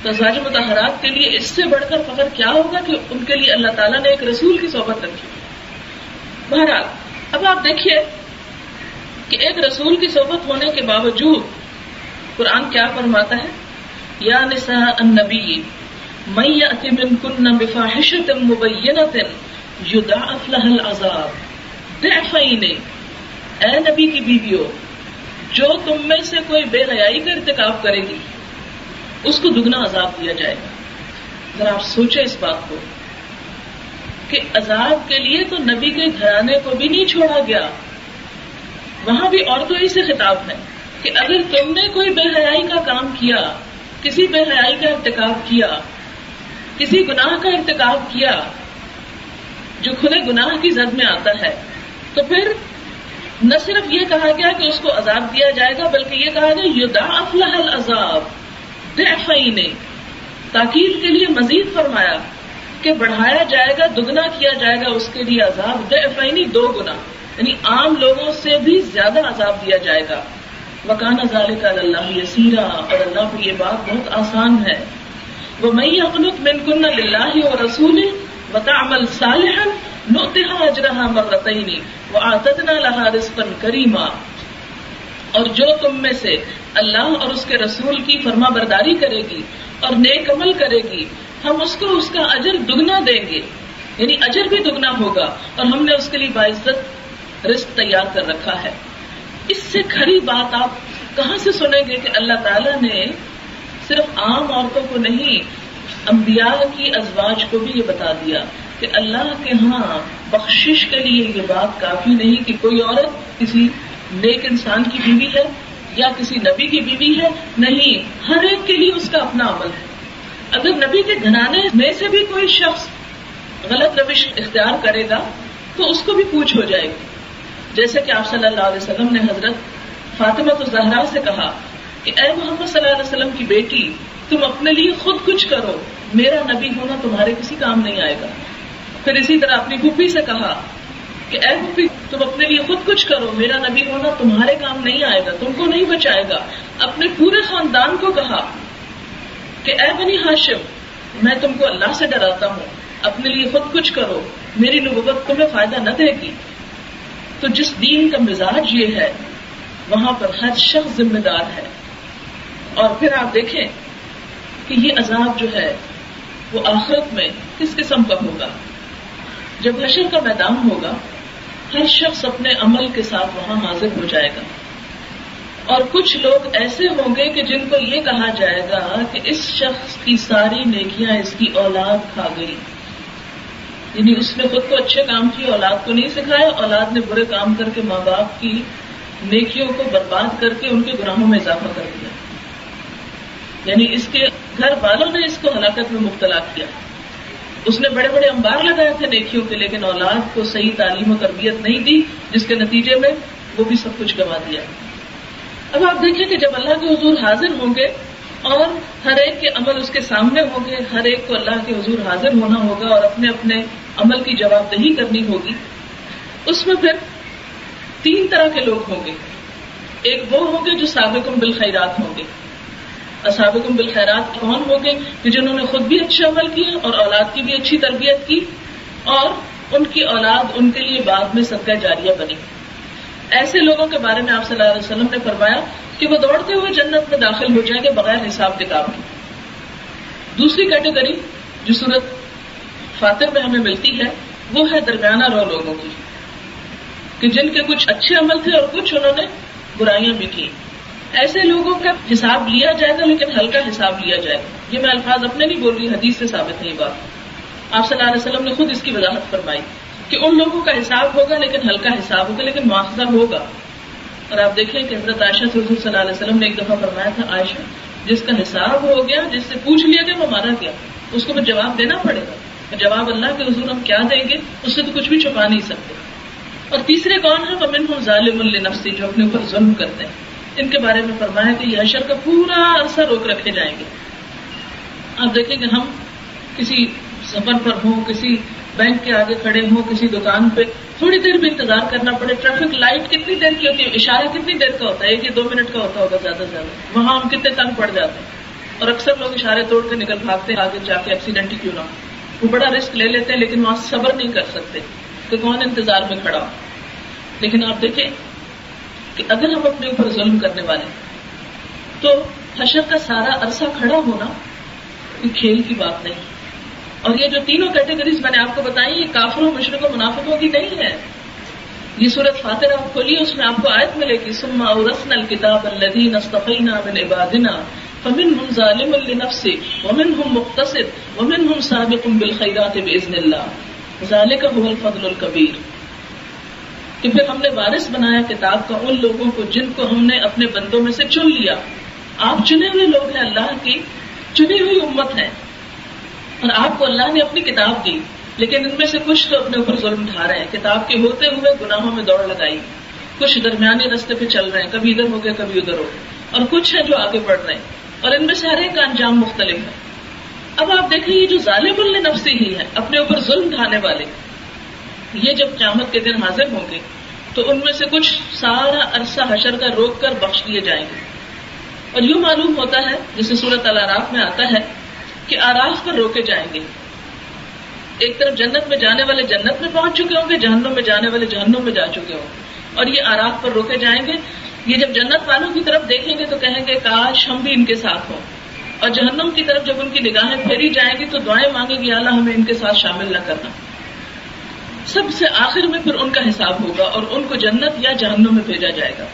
تو ازواج مطہرات کے لیے اس سے بڑھ کر فخر کیا ہوگا کہ ان کے لیے اللہ تعالیٰ نے ایک رسول کی صحبت رکھی۔ بہرحال اب آپ دیکھیے کہ ایک رسول کی صحبت ہونے کے باوجود قرآن کیا فرماتا ہے؟ یا نساء النبی من یأت منکن بفاحشۃ مبینۃ یضاعف لها العذاب ضعفین، اے نبی کی بیویوں، جو تم میں سے کوئی بے حیائی کا ارتکاب کرے گی اس کو دگنا عذاب دیا جائے گا۔ ذرا آپ سوچیں اس بات کو کہ عذاب کے لیے تو نبی کے گھرانے کو بھی نہیں چھوڑا گیا، وہاں بھی عورتوں ہی سے خطاب ہے کہ اگر تم نے کوئی بے حیائی کا کام کیا، کسی بے حیائی کا ارتکاب کیا، کسی گناہ کا ارتکاب کیا جو کھلے گناہ کی زد میں آتا ہے، تو پھر نہ صرف یہ کہا گیا کہ اس کو عذاب دیا جائے گا بلکہ یہ کہا گیا یضاعف لها العذاب ضعفین، تاکید کے لیے مزید فرمایا کہ بڑھایا جائے گا، دگنا کیا جائے گا اس کے لیے عذاب، ضعفین 2 گنا، یعنی عام لوگوں سے بھی زیادہ عذاب دیا جائے گا۔ وَكَانَ ذَلِكَ عَلَى اللَّهِ يَسِيرًا، اور اللہ کو یہ بات بہت آسان ہے۔ وَمَن يَقْنُتْ مِنكُنَّ لِلَّهِ وَرَسُولِهِ وَتَعْمَلْ صَالِحًا نُؤْتِهَا أَجْرَهَا مَرَّتَيْنِ وَأَعْتَدْنَا لَهَا رِزْقًا كَرِيمًا، اور جو تم میں سے اللہ اور اس کے رسول کی فرما برداری کرے گی اور نیک عمل کرے گی، ہم اس کو اس کا اجر دگنا دیں گے، یعنی اجر بھی دگنا ہوگا، اور ہم نے اس کے لیے باعزت رزق تیار کر رکھا ہے۔ اس سے کھری بات آپ کہاں سے سنیں گے کہ اللہ تعالیٰ نے صرف عام عورتوں کو نہیں، انبیاء کی ازواج کو بھی یہ بتا دیا کہ اللہ کے ہاں بخشش کے لیے یہ بات کافی نہیں کہ کوئی عورت کسی نیک انسان کی بیوی ہے یا کسی نبی کی بیوی ہے، نہیں، ہر ایک کے لیے اس کا اپنا عمل ہے۔ اگر نبی کے گھرانے میں سے بھی کوئی شخص غلط روش اختیار کرے گا تو اس کو بھی پوچھ ہو جائے گی، جیسے کہ آپ صلی اللہ علیہ وسلم نے حضرت فاطمہ الزہرا سے کہا کہ اے محمد صلی اللہ علیہ وسلم کی بیٹی، تم اپنے لیے خود کچھ کرو، میرا نبی ہونا تمہارے کسی کام نہیں آئے گا۔ پھر اسی طرح اپنی پھوپھی سے کہا کہ اے پھوپھی، تم اپنے لیے خود کچھ کرو، میرا نبی ہونا تمہارے کام نہیں آئے گا، تم کو نہیں بچائے گا۔ اپنے پورے خاندان کو کہا کہ اے بنی ہاشم، میں تم کو اللہ سے ڈراتا ہوں، اپنے لیے خود کچھ کرو، میری نبوت تمہیں فائدہ نہ دے گی۔ تو جس دین کا مزاج یہ ہے وہاں پر ہر شخص ذمہ دار ہے۔ اور پھر آپ دیکھیں کہ یہ عذاب جو ہے وہ آخرت میں کس قسم کا ہوگا؟ جب حشر کا میدان ہوگا، ہر شخص اپنے عمل کے ساتھ وہاں حاضر ہو جائے گا، اور کچھ لوگ ایسے ہوں گے کہ جن کو یہ کہا جائے گا کہ اس شخص کی ساری نیکیاں اس کی اولاد کھا گئی، یعنی اس نے خود کو اچھے کام کیے، اولاد کو نہیں سکھایا، اولاد نے برے کام کر کے ماں باپ کی نیکیوں کو برباد کر کے ان کے گناہوں میں اضافہ کر دیا، یعنی اس کے گھر والوں نے اس کو ہلاکت میں مبتلا کیا۔ اس نے بڑے بڑے انبار لگائے تھے نیکیوں کے، لیکن اولاد کو صحیح تعلیم و تربیت نہیں دی، جس کے نتیجے میں وہ بھی سب کچھ گنوا دیا۔ اب آپ دیکھیں کہ جب اللہ کے حضور حاضر ہوں گے اور ہر ایک کے عمل اس کے سامنے ہوں گے، ہر ایک کو اللہ کے حضور حاضر ہونا ہوگا اور اپنے اپنے عمل کی جواب دہی کرنی ہوگی، اس میں پھر 3 طرح کے لوگ ہوں گے۔ ایک وہ ہوں گے جو سابقون بالخیرات ہوں گے۔ سابقون بالخیرات کون ہوں گے؟ کہ جنہوں نے خود بھی اچھے عمل کیے اور اولاد کی بھی اچھی تربیت کی، اور ان کی اولاد ان کے لیے بعد میں صدقہ جاریہ بنی۔ ایسے لوگوں کے بارے میں آپ صلی اللہ علیہ وسلم نے فرمایا کہ وہ دوڑتے ہوئے جنت میں داخل ہو جائیں گے بغیر حساب کتاب کے۔ دوسری کیٹیگری جو سورت فاطر میں ہمیں ملتی ہے وہ ہے درمیانہ رو لوگوں کی، کہ جن کے کچھ اچھے عمل تھے اور کچھ انہوں نے برائیاں بھی کی. ایسے لوگوں کا حساب لیا جائے گا لیکن ہلکا حساب لیا جائے گا. یہ میں الفاظ اپنے نہیں بول رہی، حدیث سے ثابت ہے یہ بات. آپ صلی اللہ علیہ وسلم نے خود اس کی وضاحت فرمائی کہ ان لوگوں کا حساب ہوگا لیکن ہلکا حساب ہوگا، لیکن مواخذہ ہوگا. اور آپ دیکھیں کہ حضرت عائشہ سے حضور صلی اللہ علیہ وسلم نے ایک دفعہ فرمایا تھا، عائشہ جس کا حساب ہو گیا، جس سے پوچھ لیا گیا وہ مارا گیا، اس کو جواب دینا پڑے گا. جواب اللہ کے حضور ہم کیا دیں گے، اس سے تو کچھ بھی چھپا نہیں سکتے. اور تیسرے کون ہیں؟ وَمِنْهُمْ ظَالِمٌ لِنَفْسِهِ، جو اپنے اوپر ظلم کرتے ہیں. ان کے بارے میں فرمایا کہ یہ حشر کا پورا عرصہ روک رکھے جائیں گے. آپ دیکھیں کہ ہم کسی سفر پر ہوں، کسی بینک کے آگے کھڑے ہوں، کسی دکان پہ تھوڑی دیر بھی انتظار کرنا پڑے. ٹریفک لائٹ کتنی دیر کی ہوتی ہے، اشارہ کتنی دیر کا ہوتا ہے، 1 یا 2 منٹ کا ہوتا ہوگا زیادہ سے زیادہ. وہاں ہم کتنے تنگ پڑ جاتے ہیں اور اکثر لوگ اشارے توڑ کے نکل بھاگتے ہیں آگے جا کے ایکسیڈنٹ ہی کیوں نہ ہو. وہ بڑا رسک لے لیتے ہیں لیکن وہاں صبر نہیں کر سکتے کہ کون انتظار میں کھڑا ہو. لیکن آپ دیکھیں کہ اگر ہم اپنے اوپر ظلم کرنے والے تو حشر کا سارا عرصہ کھڑا ہونا کوئی کھیل کی بات نہیں. اور یہ جو تینوں کیٹیگریز میں نے آپ کو بتائی یہ کافروں، مشرکوں، منافقوں کی نہیں ہے. یہ سورۃ فاطر آپ کھولیے، اس میں آپ کو آیت ملے گی ثم اورثنا الکتاب الذین اصطفینا من عبادنا فمنهم ظالم لنفسه ومنهم مقتصد ومنهم سابق بالخیرات باذن اللہ ذلک هو الفضل الکبیر. کہ پھر ہم نے وارث بنایا کتاب کا ان لوگوں کو جن کو ہم نے اپنے بندوں میں سے چن لیا. آپ چنے ہوئے لوگ ہیں، اللہ کی چنی ہوئی امت ہے، اور آپ کو اللہ نے اپنی کتاب دی، لیکن ان میں سے کچھ تو اپنے اوپر ظلم اٹھا رہے ہیں. کتاب کے ہوتے ہوئے گناہوں میں دوڑ لگائی، کچھ درمیانے راستے پہ چل رہے ہیں، کبھی ادھر ہو گیا کبھی ادھر ہو گیا، اور کچھ ہیں جو آگے بڑھ رہے ہیں، اور ان میں سے ہر ایک کا انجام مختلف ہے. اب آپ دیکھیں یہ جو ظالم لنفسہ ہی ہے، اپنے اوپر ظلم ڈھانے والے، یہ جب قیامت کے دن حاضر ہوں گے تو ان میں سے کچھ سارا عرصہ حشر کا روک کر بخش دیے جائیں گے. اور یوں معلوم ہوتا ہے جیسے سورۃ الاعراف میں آتا ہے کہ آراف پر روکے جائیں گے. ایک طرف جنت میں جانے والے جنت میں پہنچ چکے ہوں گے، جہنم میں جانے والے جہنم میں جا چکے ہوں گے، اور یہ آراف پر روکے جائیں گے. یہ جب جنت والوں کی طرف دیکھیں گے تو کہیں گے کاش ہم بھی ان کے ساتھ ہوں، اور جہنم کی طرف جب ان کی نگاہیں پھیری جائیں گی تو دعائیں مانگے گی اللہ ہمیں ان کے ساتھ شامل نہ کرنا. سب سے آخر میں پھر ان کا حساب ہوگا اور ان کو جنت یا جہنم میں بھیجا جائے گا.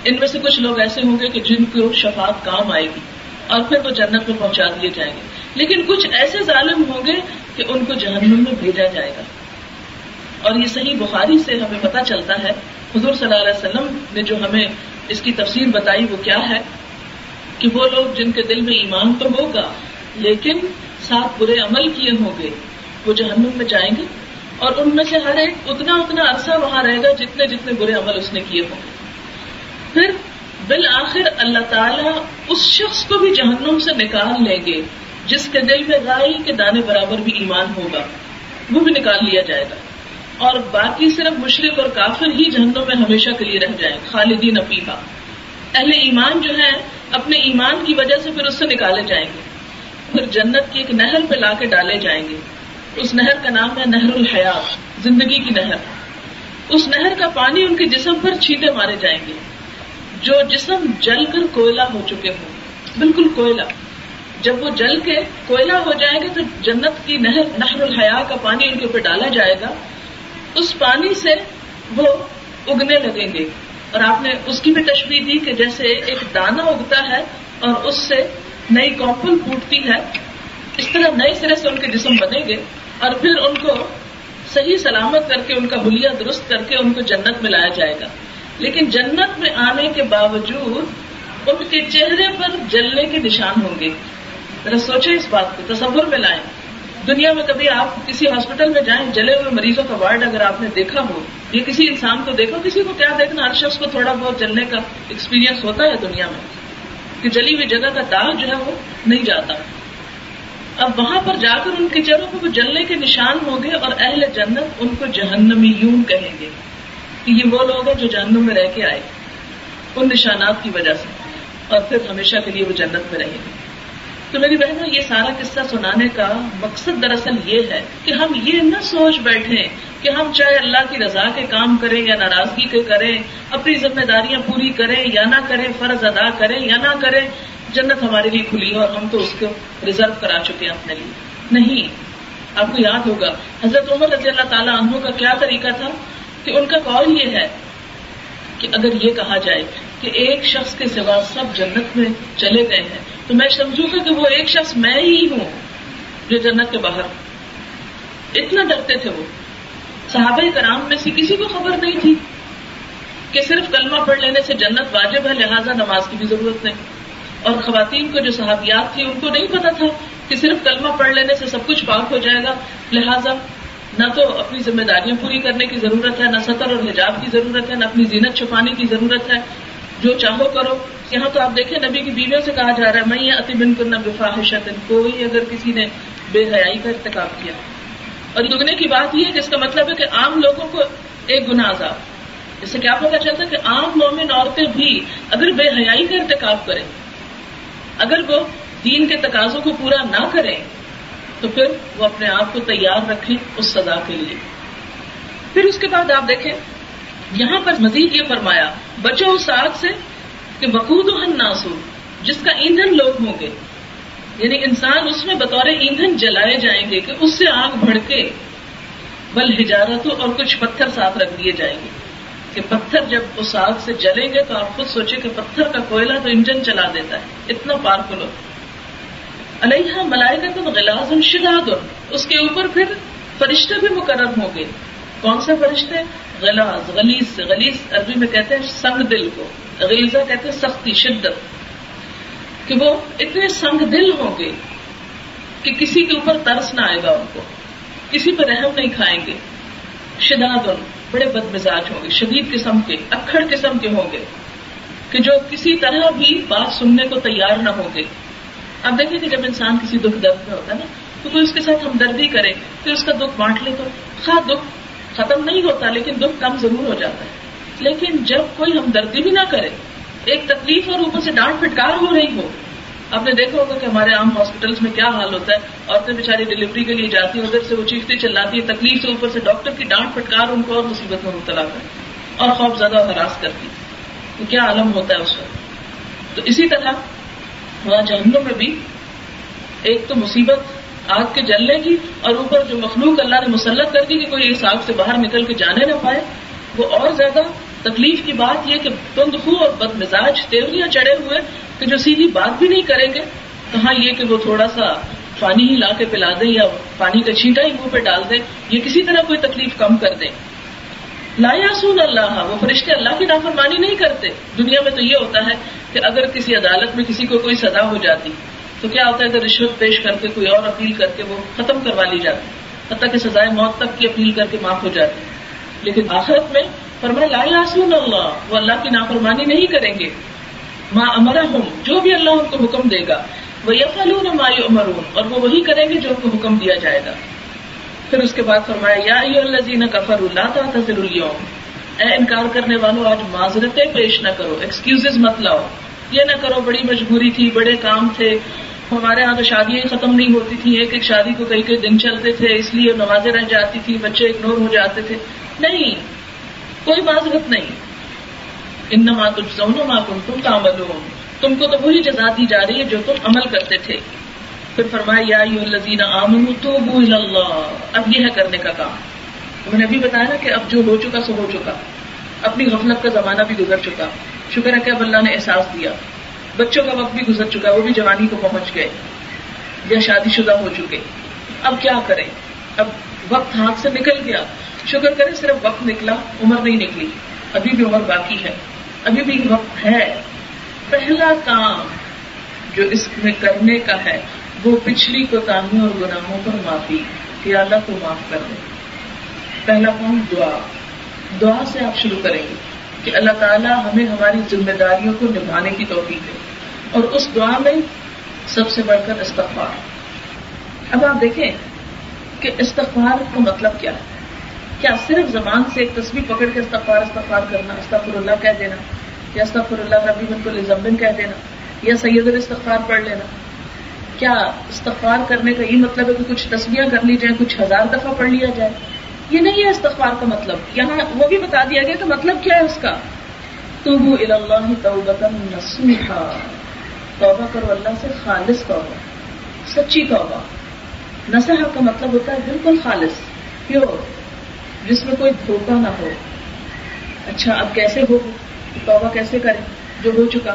ان میں سے کچھ لوگ ایسے ہوں گے کہ جن کو شفاعت کام آئے گی اور پھر وہ جنت میں پہنچا دیے جائیں گے، لیکن کچھ ایسے ظالم ہوں گے کہ ان کو جہنم میں بھیجا جائے گا. اور یہ صحیح بخاری سے ہمیں پتہ چلتا ہے، حضور صلی اللہ علیہ وسلم نے جو ہمیں اس کی تفسیر بتائی وہ کیا ہے کہ وہ لوگ جن کے دل میں ایمان تو ہوگا لیکن ساتھ برے عمل کیے ہوں گے وہ جہنم میں جائیں گے، اور ان میں سے ہر ایک اتنا عرصہ وہاں رہے گا جتنے برے عمل اس نے کیے ہوں گے. پھر بالآخر اللہ تعالیٰ اس شخص کو بھی جہنم سے نکال لیں گے جس کے دل میں رائی کے دانے برابر بھی ایمان ہوگا، وہ بھی نکال لیا جائے گا، اور باقی صرف مشرک اور کافر ہی جہنم میں ہمیشہ کے لیے رہ جائیں خالدین فیہا. اہل ایمان جو ہے اپنے ایمان کی وجہ سے پھر اس سے نکالے جائیں گے، پھر جنت کی ایک نہر پہ لا کے ڈالے جائیں گے. اس نہر کا نام ہے نہر الحیات، زندگی کی نہر. اس نہر کا پانی ان کے جسم پر چھینٹے مارے جائیں گے، جو جسم جل کر کوئلہ ہو چکے ہوں، بالکل کوئلہ. جب وہ جل کے کوئلہ ہو جائیں گے تو جنت کی نہر نہر الحیات کا پانی ان کے اوپر ڈالا جائے گا. اس پانی سے وہ اگنے لگیں گے، اور آپ نے اس کی بھی تشبیہ دی کہ جیسے ایک دانہ اگتا ہے اور اس سے نئی کوپل پھوٹتی ہے، اس طرح نئے سرے سے ان کے جسم بنیں گے، اور پھر ان کو صحیح سلامت کر کے ان کا حلیہ درست کر کے ان کو جنت میں لایا جائے گا. لیکن جنت میں آنے کے باوجود ان کے چہرے پر جلنے کے نشان ہوں گے. ذرا سوچیں اس بات کو، تصور میں لائیں. دنیا میں کبھی آپ کسی ہاسپٹل میں جائیں، جلے ہوئے مریضوں کا وارڈ اگر آپ نے دیکھا ہو، یا کسی انسان کو دیکھو، کسی کو کیا دیکھنا، ہر شخص کو تھوڑا بہت جلنے کا ایکسپیرینس ہوتا ہے دنیا میں، کہ جلی ہوئی جگہ کا داغ جو ہے وہ نہیں جاتا. اب وہاں پر جا کر ان کے چہروں پہ وہ جلنے کے نشان ہوں گے، اور اہل جنت ان کو جہنمیون کہیں گے کہ یہ وہ لوگ ہیں جو جہنم میں رہ کے آئے ان نشانات کی وجہ سے، اور پھر ہمیشہ کے لیے وہ جنت میں رہیں گے. تو میری بہنوں، یہ سارا قصہ سنانے کا مقصد دراصل یہ ہے کہ ہم یہ نہ سوچ بیٹھیں کہ ہم چاہے اللہ کی رضا کے کام کریں یا ناراضگی کے کریں، اپنی ذمہ داریاں پوری کریں یا نہ کریں، فرض ادا کریں یا نہ کریں، جنت ہمارے لیے کھلی ہے اور ہم تو اس کو ریزرو کرا چکے ہیں اپنے لیے. نہیں. آپ کو یاد ہوگا حضرت عمر رضی اللہ تعالیٰ عنہ کا کیا طریقہ تھا کہ ان کا قول یہ ہے کہ اگر یہ کہا جائے کہ ایک شخص کے سوا سب جنت میں چلے گئے ہیں تو میں سمجھوں گا کہ وہ ایک شخص میں ہی ہوں جو جنت کے باہر. اتنا ڈرتے تھے وہ. صحابہ کرام میں سے کسی کو خبر نہیں تھی کہ صرف کلمہ پڑھ لینے سے جنت واجب ہے, لہٰذا نماز کی بھی ضرورت نہیں. اور خواتین کو جو صحابیات تھی ان کو نہیں پتا تھا کہ صرف کلمہ پڑھ لینے سے سب کچھ پاک ہو جائے گا, لہٰذا نہ تو اپنی ذمہ داریاں پوری کرنے کی ضرورت ہے, نہ ستر اور حجاب کی ضرورت ہے, نہ اپنی زینت چھپانے کی ضرورت ہے, جو چاہو کرو. یہاں تو آپ دیکھیں نبی کی بیویوں سے کہا جا رہا ہے میں اتی منکن بفاحشۃ, کوئی اگر کسی نے بے حیائی کا ارتکاب کیا. اور دگنے کی بات یہ ہے کہ اس کا مطلب ہے کہ عام لوگوں کو ایک گناہ عذاب. اس سے کیا پتہ چلتا ہے کہ عام مومن عورتیں بھی اگر بے حیائی کا ارتکاب کریں, اگر وہ دین کے تقاضوں کو پورا نہ کریں تو پھر وہ اپنے آپ کو تیار رکھیں اس سزا کے لیے. پھر اس کے بعد آپ دیکھیں یہاں پر مزید یہ فرمایا بچو اس آگ سے کہ وقودھا الناس, جس کا ایندھن لوگ ہوں گے, یعنی انسان اس میں بطور ایندھن جلائے جائیں گے کہ اس سے آگ بھڑکے. والحجارۃ, اور کچھ پتھر ساتھ رکھ دیے جائیں گے کہ پتھر جب اس آگ سے جلیں گے تو آپ خود سوچیں کہ پتھر کا کوئلہ تو انجن چلا دیتا ہے, اتنا پاورفل ہو. علیہا ملائکۃ غلاظ شداد, اس کے اوپر پھر فرشتے بھی مقرر ہوں گے. کون سے فرشتے؟ غلاظ, غلیظ سے, غلیظ عربی میں کہتے ہیں سنگ دل کو, غلیظہ کہتے ہیں سختی, شدت, کہ وہ اتنے سنگ دل ہوں گے کہ کسی کے اوپر ترس نہ آئے گا ان کو, کسی پر رحم نہیں کھائیں گے. شداد, بڑے بد مزاج ہوں گے, شدید قسم کے, اکھڑ قسم کے ہوں گے کہ جو کسی طرح بھی بات سننے کو تیار نہ ہوں گے. آپ دیکھیں کہ جب انسان کسی دکھ درد میں ہوتا ہے نا تو کوئی اس کے ساتھ ہمدردی کرے, پھر اس کا دکھ بانٹ لے تو خواہ دکھ ختم نہیں ہوتا لیکن دکھ کم ضرور ہو جاتا ہے. لیکن جب کوئی ہمدردی بھی نہ کرے, ایک تکلیف اور اوپر سے ڈانٹ پھٹکار ہو رہی ہو, آپ نے دیکھا ہوگا کہ ہمارے عام ہاسپٹلس میں کیا حال ہوتا ہے, عورتیں بیچاری ڈلیوری کے لیے جاتی ہیں, ادھر سے وہ چیختی چلاتی ہے, تکلیف سے اوپر سے ڈاکٹر کی ڈانٹ پھٹکار ان کو اور مصیبت میں مبتلا کرتی اور خوف زدہ اور ہراس کرتی, تو کیا عالم ہوتا ہے اس وقت. تو اسی طرح وہاں جہنم میں بھی ایک تو مصیبت آگ کے جلنے کی, اور اوپر جو مخلوق اللہ نے مسلط کر دی کہ کوئی اس آگ سے باہر نکل کے جانے نہ پائے, وہ اور زیادہ تکلیف کی بات یہ کہ تند خو اور بد مزاج تیوریاں چڑھے ہوئے کہ جو سیدھی بات بھی نہیں کریں گے, کہاں یہ کہ وہ تھوڑا سا پانی ہی لا کے پلا دیں یا پانی کا چھینٹا ہی منہ پہ ڈال دیں, یہ کسی طرح کوئی تکلیف کم کر دیں. لا یعصون اللہ, وہ فرشتے اللہ کی نافرمانی نہیں کرتے. دنیا میں تو یہ ہوتا ہے کہ اگر کسی عدالت میں کسی کو کوئی سزا ہو جاتی تو کیا ہوتا ہے کہ رشوت پیش کر کے کوئی اور اپیل کر کے وہ ختم کروا لی جاتی, حتیٰ کہ سزائے موت تک کی اپیل کر کے معاف ہو جاتی. لیکن آخرت میں فرمایا لا یعصون اللہ, وہ اللہ کی نافرمانی نہیں کریں گے. ما امرہم, جو بھی اللہ ان کو حکم دے گا, ویفعلون ما یؤمرون, اور وہ وہی کریں گے جو ان کو حکم دیا جائے گا. پھر اس کے بعد فرمایا یا ایھا الذین کفروا لا تعتذروا اليوم, اے انکار کرنے والوں آج معذرتیں پیش نہ کرو, ایکسکیوزز مت لاؤ. یہ نہ کرو بڑی مجبوری تھی, بڑے کام تھے, ہمارے ہاں تو شادیاں ہی ختم نہیں ہوتی تھی, ایک ایک شادی کو کئی کئی دن چلتے تھے, اس لیے نمازیں رہ جاتی تھی, بچے اگنور ہو جاتے تھے. نہیں, کوئی معذرت نہیں. انما تجزون ما کنتم تعملون, تم کو تو وہی جزا دی جا رہی ہے جو تم عمل کرتے تھے. پھر فرمایا یا ایھا الذین آمنوا توبوا الی اللہ, اب یہ ہے کرنے کا کام. میں نے ابھی بتایا نا کہ اب جو ہو چکا سو ہو چکا, اپنی غفلت کا زمانہ بھی گزر چکا, شکر ہے کہ اب اللہ نے احساس دیا. بچوں کا وقت بھی گزر چکا, وہ بھی جوانی کو پہنچ گئے یا شادی شدہ ہو چکے. اب کیا کریں, اب وقت ہاتھ سے نکل گیا. شکر کریں صرف وقت نکلا, عمر نہیں نکلی, ابھی بھی عمر باقی ہے, ابھی بھی وقت ہے. پہلا کام جو اس میں کرنے کا ہے وہ پچھلی کوتاہیوں اور گناہوں پر معافی, کہ اللہ کو معاف کر دیں. پہلا کام دعا, دعا سے آپ شروع کریں گے کہ اللہ تعالیٰ ہمیں ہماری ذمہ داریوں کو نبھانے کی توفیق دے, اور اس دعا میں سب سے بڑھ کر استغفار. اب آپ دیکھیں کہ استغفار کا مطلب کیا ہے. کیا صرف زبان سے ایک تسبیح پکڑ کے استغفار کرنا, استغفر اللہ کہہ دینا, یا استغفر اللہ ربی من کل ذنب کہہ دینا, یا سید الاستغفار پڑھ لینا؟ کیا استغفار کرنے کا یہ مطلب ہے کہ کچھ تسبیحاں کر لی جائیں, کچھ 1000 دفعہ پڑھ لیا جائے؟ یہ نہیں ہے استغفار کا مطلب. یہاں وہ بھی بتا دیا گیا کہ مطلب کیا ہے اس کا. توبوا الی اللہ توبۃ نصوحا, توبہ کرو اللہ سے خالص توبہ، سچی توبہ. نصح کا مطلب ہوتا ہے بالکل خالص، پیور، جس میں کوئی دھوکہ نہ ہو. اچھا اب کیسے ہو توبہ کیسے کریں؟ جو ہو چکا.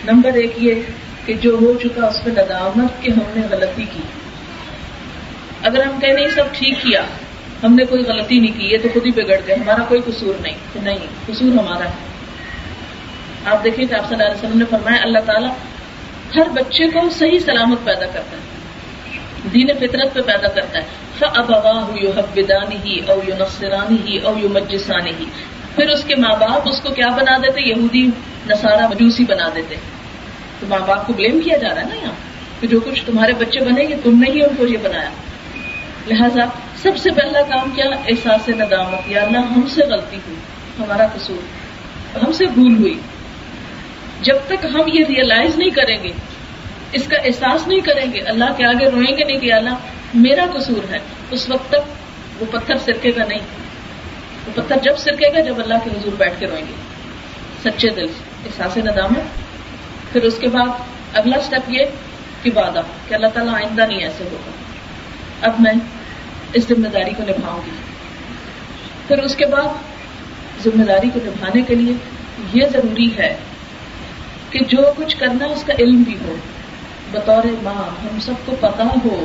نمبر 1 یہ کہ جو ہو چکا اس پہ ندامت کہ ہم نے غلطی کی. اگر ہم کہیں نہیں سب ٹھیک کیا، ہم نے کوئی غلطی نہیں کی، یہ تو خود ہی بگڑ گئے، ہمارا کوئی قصور نہیں، تو نہیں، قصور ہمارا ہے. آپ دیکھیں کہ آپ صلی اللہ علیہ وسلم نے فرمایا اللہ تعالیٰ ہر بچے کو صحیح سلامت پیدا کرتا ہے، دین فطرت پہ پیدا کرتا ہے. فَأَبَوَاهُ يُحَوِّدَانِهِ أَوْ يُنَصِّرَانِهِ أَوْ يُمَجِّسَانِهِ، پھر اس کے ماں باپ اس کو کیا بنا دیتے؟ یہودی، نصارہ، مجوسی بنا دیتے. تو ماں باپ کو بلیم کیا جا رہا ہے نا یہاں کہ جو کچھ تمہارے بچے بنے گے تم نے ہی ان کو یہ بنایا. لہذا سب سے پہلا کام کیا؟ احساس ندامت. یا اللہ ہم سے غلطی ہوئی، ہمارا قصور، ہم سے بھول ہوئی. جب تک ہم یہ ریئلائز نہیں کریں گے، اس کا احساس نہیں کریں گے، اللہ کے آگے روئیں گے نہیں کہ اللہ میرا قصور ہے، اس وقت تک وہ پتھر سرکے گا نہیں. وہ پتھر جب سرکے گا جب اللہ کے حضور بیٹھ کے روئیں گے سچے دل سے. احساس ندامت. پھر اس کے بعد اگلا سٹیپ یہ کہ وعدہ کہ اللہ تعالیٰ آئندہ نہیں ایسے ہوگا، اب میں اس ذمہ داری کو نبھاؤں گی. پھر اس کے بعد ذمہ داری کو نبھانے کے لیے یہ ضروری ہے کہ جو کچھ کرنا اس کا علم بھی ہو. بطور ماں ہم سب کو پتا ہو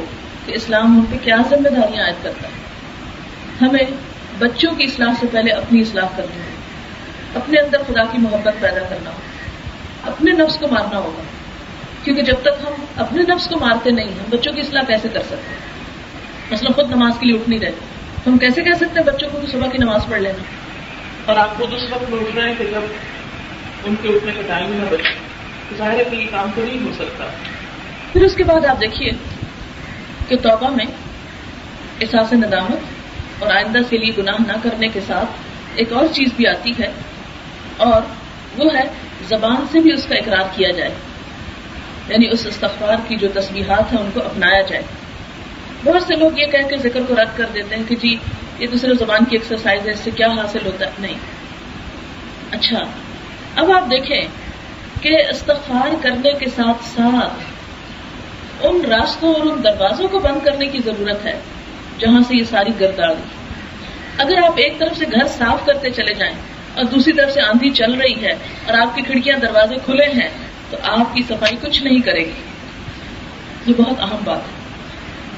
کہ اسلام ہم پہ کیا ذمہ داریاں عائد کرتا ہے. ہمیں بچوں کی اصلاح سے پہلے اپنی اصلاح کرنی ہے، اپنے اندر خدا کی محبت پیدا کرنا ہوگا، اپنے نفس کو مارنا ہوگا. کیونکہ جب تک ہم اپنے نفس کو مارتے نہیں، ہم بچوں کی اصلاح کیسے کر سکتے ہیں؟ مثلا خود نماز کے لیے اٹھ نہیں رہے تو ہم کیسے کہہ سکتے ہیں بچوں کو کہ صبح کی نماز پڑھ لینا؟ اور آپ خود اس وقت میں اٹھ رہے ہیں کہ جب ان کے اٹھنے کا ٹائم نہ بچے، ظاہر ہے کہ یہ کام تو نہیں ہو سکتا. پھر اس کے بعد آپ دیکھیے کہ توبہ میں احساس ندامت اور آئندہ کے لیے گناہ نہ کرنے کے ساتھ ایک اور چیز بھی آتی ہے، اور وہ ہے زبان سے بھی اس کا اقرار کیا جائے. یعنی اس استغفار کی جو تسبیحات ہیں ان کو اپنایا جائے. بہت سے لوگ یہ کہہ کے ذکر کو رد کر دیتے ہیں کہ جی یہ تو صرف زبان کی ایکسرسائز ہے، اس سے کیا حاصل ہوتا ہے. نہیں. اچھا اب آپ دیکھیں کہ استغفار کرنے کے ساتھ ساتھ ان راستوں اور ان دروازوں کو بند کرنے کی ضرورت ہے جہاں سے یہ ساری گرداڑی. اگر آپ ایک طرف سے گھر صاف کرتے چلے جائیں اور دوسری طرف سے آندھی چل رہی ہے اور آپ کی کھڑکیاں دروازے کھلے ہیں تو آپ کی صفائی کچھ نہیں کرے گی. یہ بہت اہم بات ہے.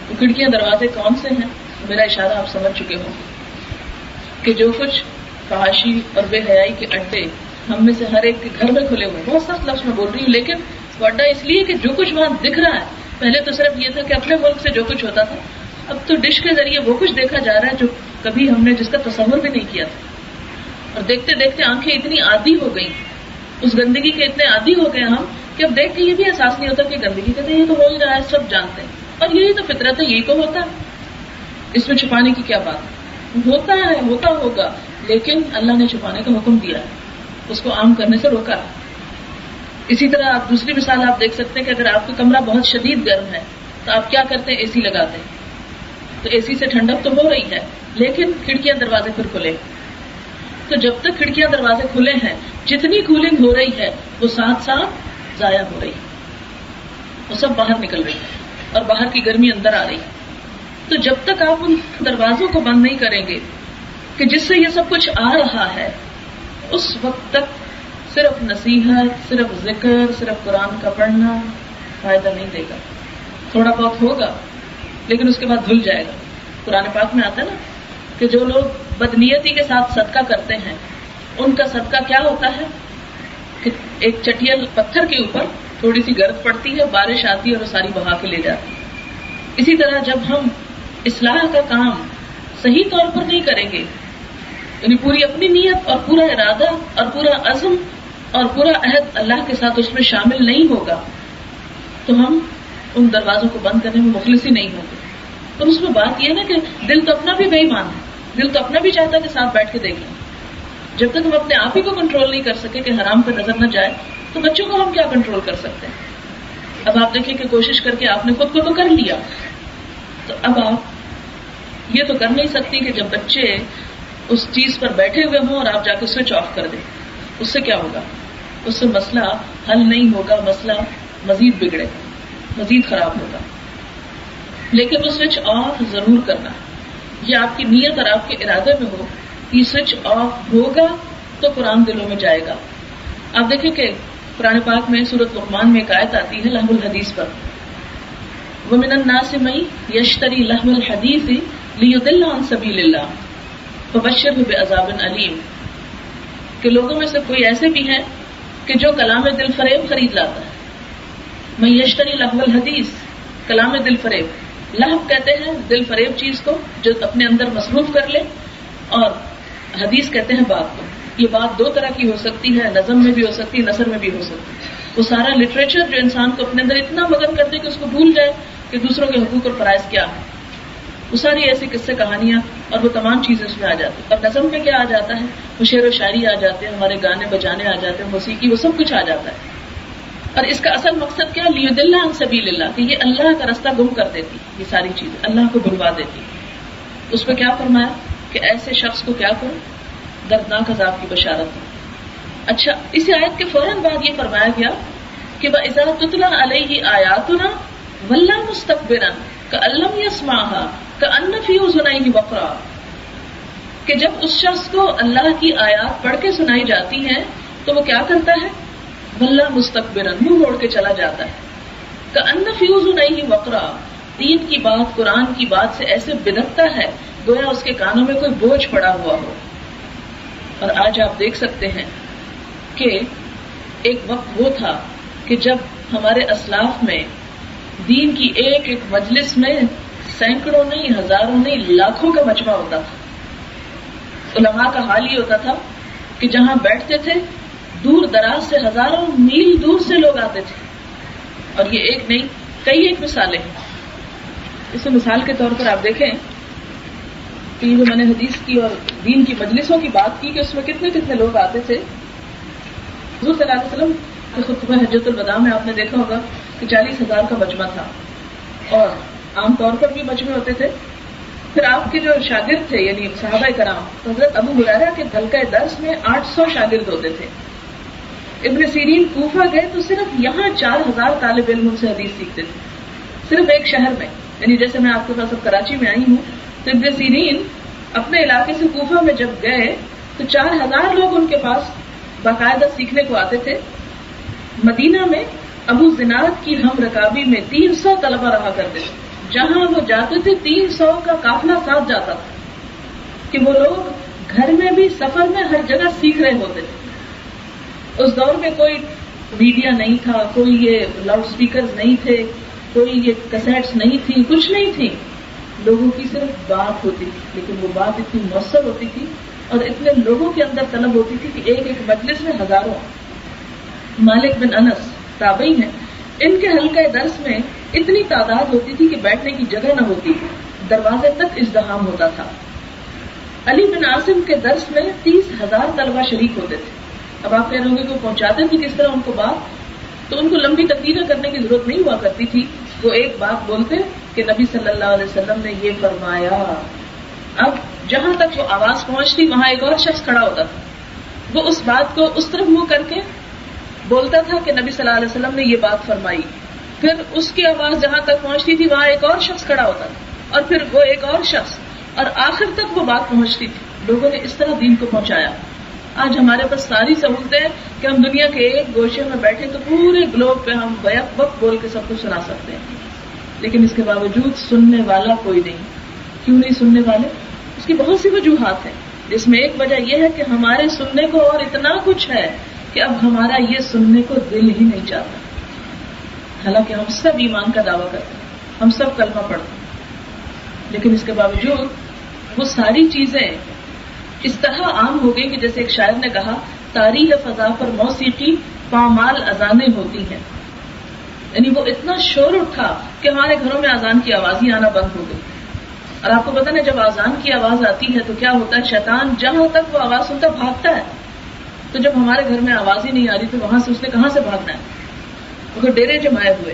وہ کھڑکیاں دروازے کون سے ہیں؟ میرا اشارہ آپ سمجھ چکے ہوں کہ جو کچھ فحاشی اور بے حیائی کے اڈے ہم میں سے ہر ایک کے گھر میں کھلے ہوئے. بہت سخت لفظ میں بول رہی ہوں لیکن وہ اڈا اس لیے کہ جو کچھ وہاں دکھ رہا ہے، پہلے تو صرف یہ تھا کہ اپنے ملک سے جو کچھ ہوتا تھا، اب تو ڈش کے ذریعے وہ کچھ دیکھا جا رہا ہے جو کبھی ہم نے جس کا تصور بھی نہیں کیا تھا. اور دیکھتے دیکھتے آنکھیں اتنی عادی ہو گئی، اس گندگی کے اتنے عادی ہو گئے ہم کہ اب دیکھ کے یہ بھی احساس نہیں ہوتا کہ گندگی کہتے ہیں یہ تو ہو ہی رہا ہے، سب جانتے ہیں اور یہی تو فطرت ہے، یہی تو ہوتا ہے، اس میں چھپانے کی کیا بات ہے؟ ہوتا ہے، ہوتا ہوگا، لیکن اللہ نے چھپانے کا حکم دیا ہے، اس کو عام کرنے سے روکا ہے. اسی طرح آپ دوسری مثال آپ دیکھ سکتے ہیں کہ اگر آپ کا کمرہ بہت شدید گرم ہے تو آپ کیا کرتے ہیں؟ اے سی لگاتے ہیں. تو اے سی سے ٹھنڈک تو ہو رہی ہے لیکن کھڑکیاں دروازے پھر کھلے. تو جب تک کھڑکیاں دروازے کھلے ہیں جتنی کولنگ ہو رہی ہے وہ ساتھ ساتھ ضائع ہو رہی ہے، وہ سب باہر نکل رہی ہے اور باہر کی گرمی اندر آ رہی ہے. تو جب تک آپ ان دروازوں کو بند نہیں کریں گے کہ جس سے یہ سب کچھ آ رہا ہے، اس وقت تک صرف نصیحت، صرف ذکر، صرف قرآن کا پڑھنا فائدہ نہیں دے گا. تھوڑا بہت ہوگا لیکن اس کے بعد دھل جائے گا. قرآن پاک میں آتا ہے نا کہ جو لوگ بدنیتی کے ساتھ صدقہ کرتے ہیں ان کا صدقہ کیا ہوتا ہے کہ ایک چٹیل پتھر کے اوپر تھوڑی سی گرد پڑتی ہے، بارش آتی ہے اور وہ ساری بہا کے لے جاتی ہے. اسی طرح جب ہم اصلاح کا کام صحیح طور پر نہیں کریں گے، یعنی پوری اپنی نیت اور پورا ارادہ اور پورا عزم اور پورا عہد اللہ کے ساتھ اس میں شامل نہیں ہوگا تو ہم ان دروازوں کو بند کرنے میں مخلص ہی نہیں ہوں گے. اور اس میں بات یہ ہے نا کہ دل تو اپنا بھی بے ایمان ہے، دل تو اپنا بھی چاہتا ہے کہ ساتھ بیٹھ کے دیکھیں. جب تک ہم اپنے آپ ہی کو کنٹرول نہیں کر سکے کہ حرام پہ نظر نہ جائے تو بچوں کو ہم کیا کنٹرول کر سکتے ہیں؟ اب آپ دیکھیں کہ کوشش کر کے آپ نے خود کو تو کر لیا، تو اب آپ یہ تو کر نہیں سکتی کہ جب بچے اس چیز پر بیٹھے ہوئے ہوں اور آپ جا کے سوئچ آف کر دیں. اس سے کیا ہوگا؟ اس سے مسئلہ حل نہیں ہوگا، مسئلہ مزید بگڑے گا، مزید خراب ہوگا. لیکن وہ سوئچ آف ضرور کرنا، یہ آپ کی نیت اور آپ کے ارادے میں ہو. یہ سوئچ آف ہوگا تو قرآن دلوں میں جائے گا. آپ دیکھیں کہ قرآن پاک میں سورۃ لقمان میں ایک آیت آتی ہے لہو الحدیث پر، وَمِنَ النَّاسِ مَن يَشْتَرِي لَهْوَ الْحَدِيثِ لِيُضِلَّ عَن سَبِيلِ اللَّهِ فَبَشِّرْهُ بِعَذَابٍ أَلِيمٍ، کہ لوگوں میں سے کوئی ایسے بھی ہیں کہ جو کلام دل فریب خرید لاتا ہے. مَن يَشْتَرِي لَهْوَ الْحَدِيثِ، کلام دل فریب، لہو کہتے ہیں دل فریب چیز کو جو اپنے اندر مصروف کر لے، اور حدیث کہتے ہیں بات کو. یہ بات دو طرح کی ہو سکتی ہے، نظم میں بھی ہو سکتی ہے، نثر میں بھی ہو سکتی ہے. وہ سارا لٹریچر جو انسان کو اپنے اندر اتنا مگن کر دے کہ اس کو بھول جائے کہ دوسروں کے حقوق اور فرائض کیا ہے، وہ ساری ایسی قصے کہانیاں اور وہ تمام چیزیں اس میں آ جاتی ہیں. اور نظم میں کیا آ جاتا ہے، وہ شعر و شاعری آ جاتے ہیں، ہمارے گانے بجانے آ جاتے ہیں، موسیقی، وہ سب کچھ آ جاتا ہے. اور اس کا اصل مقصد کیا، لیضل عن سبیل اللہ، کہ یہ اللہ کا راستہ گم کر دیتی، یہ ساری چیزیں اللہ کو بھلوا دیتی. اس پہ کیا فرمایا کہ ایسے شخص کو کیا کرو، دردناک عذاب کی بشارت ہو. اچھا، اسی آیت کے فوراً بعد یہ فرمایا گیا کہ وَإِذَا تُتْلَىٰ عَلَيْهِ آيَاتُنَا وَلَّىٰ مُسْتَكْبِرًا كَأَن لَّمْ يَسْمَعْهَا كَأَنَّ فِي أُذُنَيْهِ وَقْرًا، کہ جب اس شخص کو اللہ کی آیات پڑھ کے سنائی جاتی ہیں تو وہ کیا کرتا ہے، وَلَّىٰ مُسْتَكْبِرًا، منہ موڑ کے چلا جاتا ہے. كَأَنَّ فِي أُذُنَيْهِ وَقْرًا، دین کی بات، قرآن کی بات سے ایسے بدکتا ہے گویا اس کے کانوں میں کوئی بوجھ پڑا ہوا ہو. اور آج آپ دیکھ سکتے ہیں کہ ایک وقت وہ تھا کہ جب ہمارے اسلاف میں دین کی ایک ایک مجلس میں سینکڑوں نہیں، ہزاروں نہیں، لاکھوں کا مجمع ہوتا تھا. علماء کا حال یہ ہوتا تھا کہ جہاں بیٹھتے تھے دور دراز سے ہزاروں میل دور سے لوگ آتے تھے. اور یہ ایک نہیں، کئی ایک مثالیں ہیں. اس مثال کے طور پر آپ دیکھیں کہ یہ جو میں نے حدیث کی اور دین کی مجلسوں کی بات کی کہ اس میں کتنے کتنے لوگ آتے تھے. حضور صلی اللہ علیہ وسلم کے خطبہ حجۃ الوداع میں آپ نے دیکھا ہوگا کہ 40,000 کا مجمع تھا، اور عام طور پر بھی مجمع ہوتے تھے. پھر آپ کے جو شاگرد تھے یعنی صحابہ کرام، حضرت ابو ہریرہ کے حلقہ درس میں 800 شاگرد ہوتے تھے. ابن سیرین کوفہ گئے تو صرف یہاں 4,000 طالب علم ان سے حدیث سیکھتے تھے، صرف ایک شہر میں. یعنی جیسے میں آپ کے پاس اب کراچی میں آئی ہوں تو ابن سیرین اپنے علاقے سے کوفہ میں جب گئے تو 4,000 لوگ ان کے پاس باقاعدہ سیکھنے کو آتے تھے. مدینہ میں ابو زناد کی ہم رکابی میں 300 طلبہ رہا کرتے تھے. جہاں وہ جاتے تھے 300 کا قافلہ ساتھ جاتا تھا کہ وہ لوگ گھر میں بھی سفر میں ہر جگہ سیکھ رہے ہوتے تھے. اس دور میں کوئی میڈیا نہیں تھا، کوئی یہ لاؤڈ سپیکرز نہیں تھے، کوئی یہ کیسٹس نہیں تھی، کچھ نہیں تھی. لوگوں کی صرف بات ہوتی تھی، لیکن وہ بات اتنی مؤثر ہوتی تھی اور اتنے لوگوں کے اندر طلب ہوتی تھی کہ ایک ایک مجلس میں ہزاروں. مالک بن انس تابعی ہیں، ان کے حلقہ درس میں اتنی تعداد ہوتی تھی کہ بیٹھنے کی جگہ نہ ہوتی، دروازے تک ازدحام ہوتا تھا. علی بن عاصم کے درس میں 30,000 طلبہ شریک ہوتے تھے. اب آپ کہہ رہے ہوں گے کہ پہنچاتے تھے کس طرح ان کو بات، تو ان کو لمبی تقریریں کرنے کی ضرورت نہیں ہوا کرتی تھی. وہ ایک بات بولتے کہ نبی صلی اللہ علیہ وسلم نے یہ فرمایا. اب جہاں تک وہ آواز پہنچتی وہاں ایک اور شخص کھڑا ہوتا تھا، وہ اس بات کو اس طرف منہ کر کے بولتا تھا کہ نبی صلی اللہ علیہ وسلم نے یہ بات فرمائی. پھر اس کی آواز جہاں تک پہنچتی تھی وہاں ایک اور شخص کھڑا ہوتا تھا، اور پھر وہ ایک اور شخص، اور آخر تک وہ بات پہنچتی تھی. لوگوں نے اس طرح دین کو پہنچایا. آج ہمارے پاس ساری سہولتیں ہیں کہ ہم دنیا کے ایک گوشے میں بیٹھے تو پورے گلوب پہ ہم بیک وقت بول کے سب کچھ سنا سکتے ہیں، لیکن اس کے باوجود سننے والا کوئی نہیں. کیوں نہیں سننے والے؟ اس کی بہت سی وجوہات ہیں، جس میں ایک وجہ یہ ہے کہ ہمارے سننے کو اور اتنا کچھ ہے کہ اب ہمارا یہ سننے کو دل ہی نہیں چاہتا. حالانکہ ہم سب ایمان کا دعویٰ کرتے ہیں، ہم سب کلمہ پڑھتے ہیں، لیکن اس کے باوجود وہ ساری چیزیں اس طرح عام ہو گئی کہ جیسے ایک شاعر نے کہا، تاریخ فضا پر موسیقی پامال اذانیں ہوتی ہیں. یعنی وہ اتنا شور اٹھا کہ ہمارے گھروں میں اذان کی آواز ہی آنا بند ہو گئی. اور آپ کو پتہ ہے جب اذان کی آواز آتی ہے تو کیا ہوتا ہے، شیطان جہاں تک وہ آواز سنتا بھاگتا ہے. تو جب ہمارے گھر میں آواز ہی نہیں آ رہی تو وہاں سے اس نے کہاں سے بھاگنا ہے؟ وہ ڈیرے جمائے ہوئے.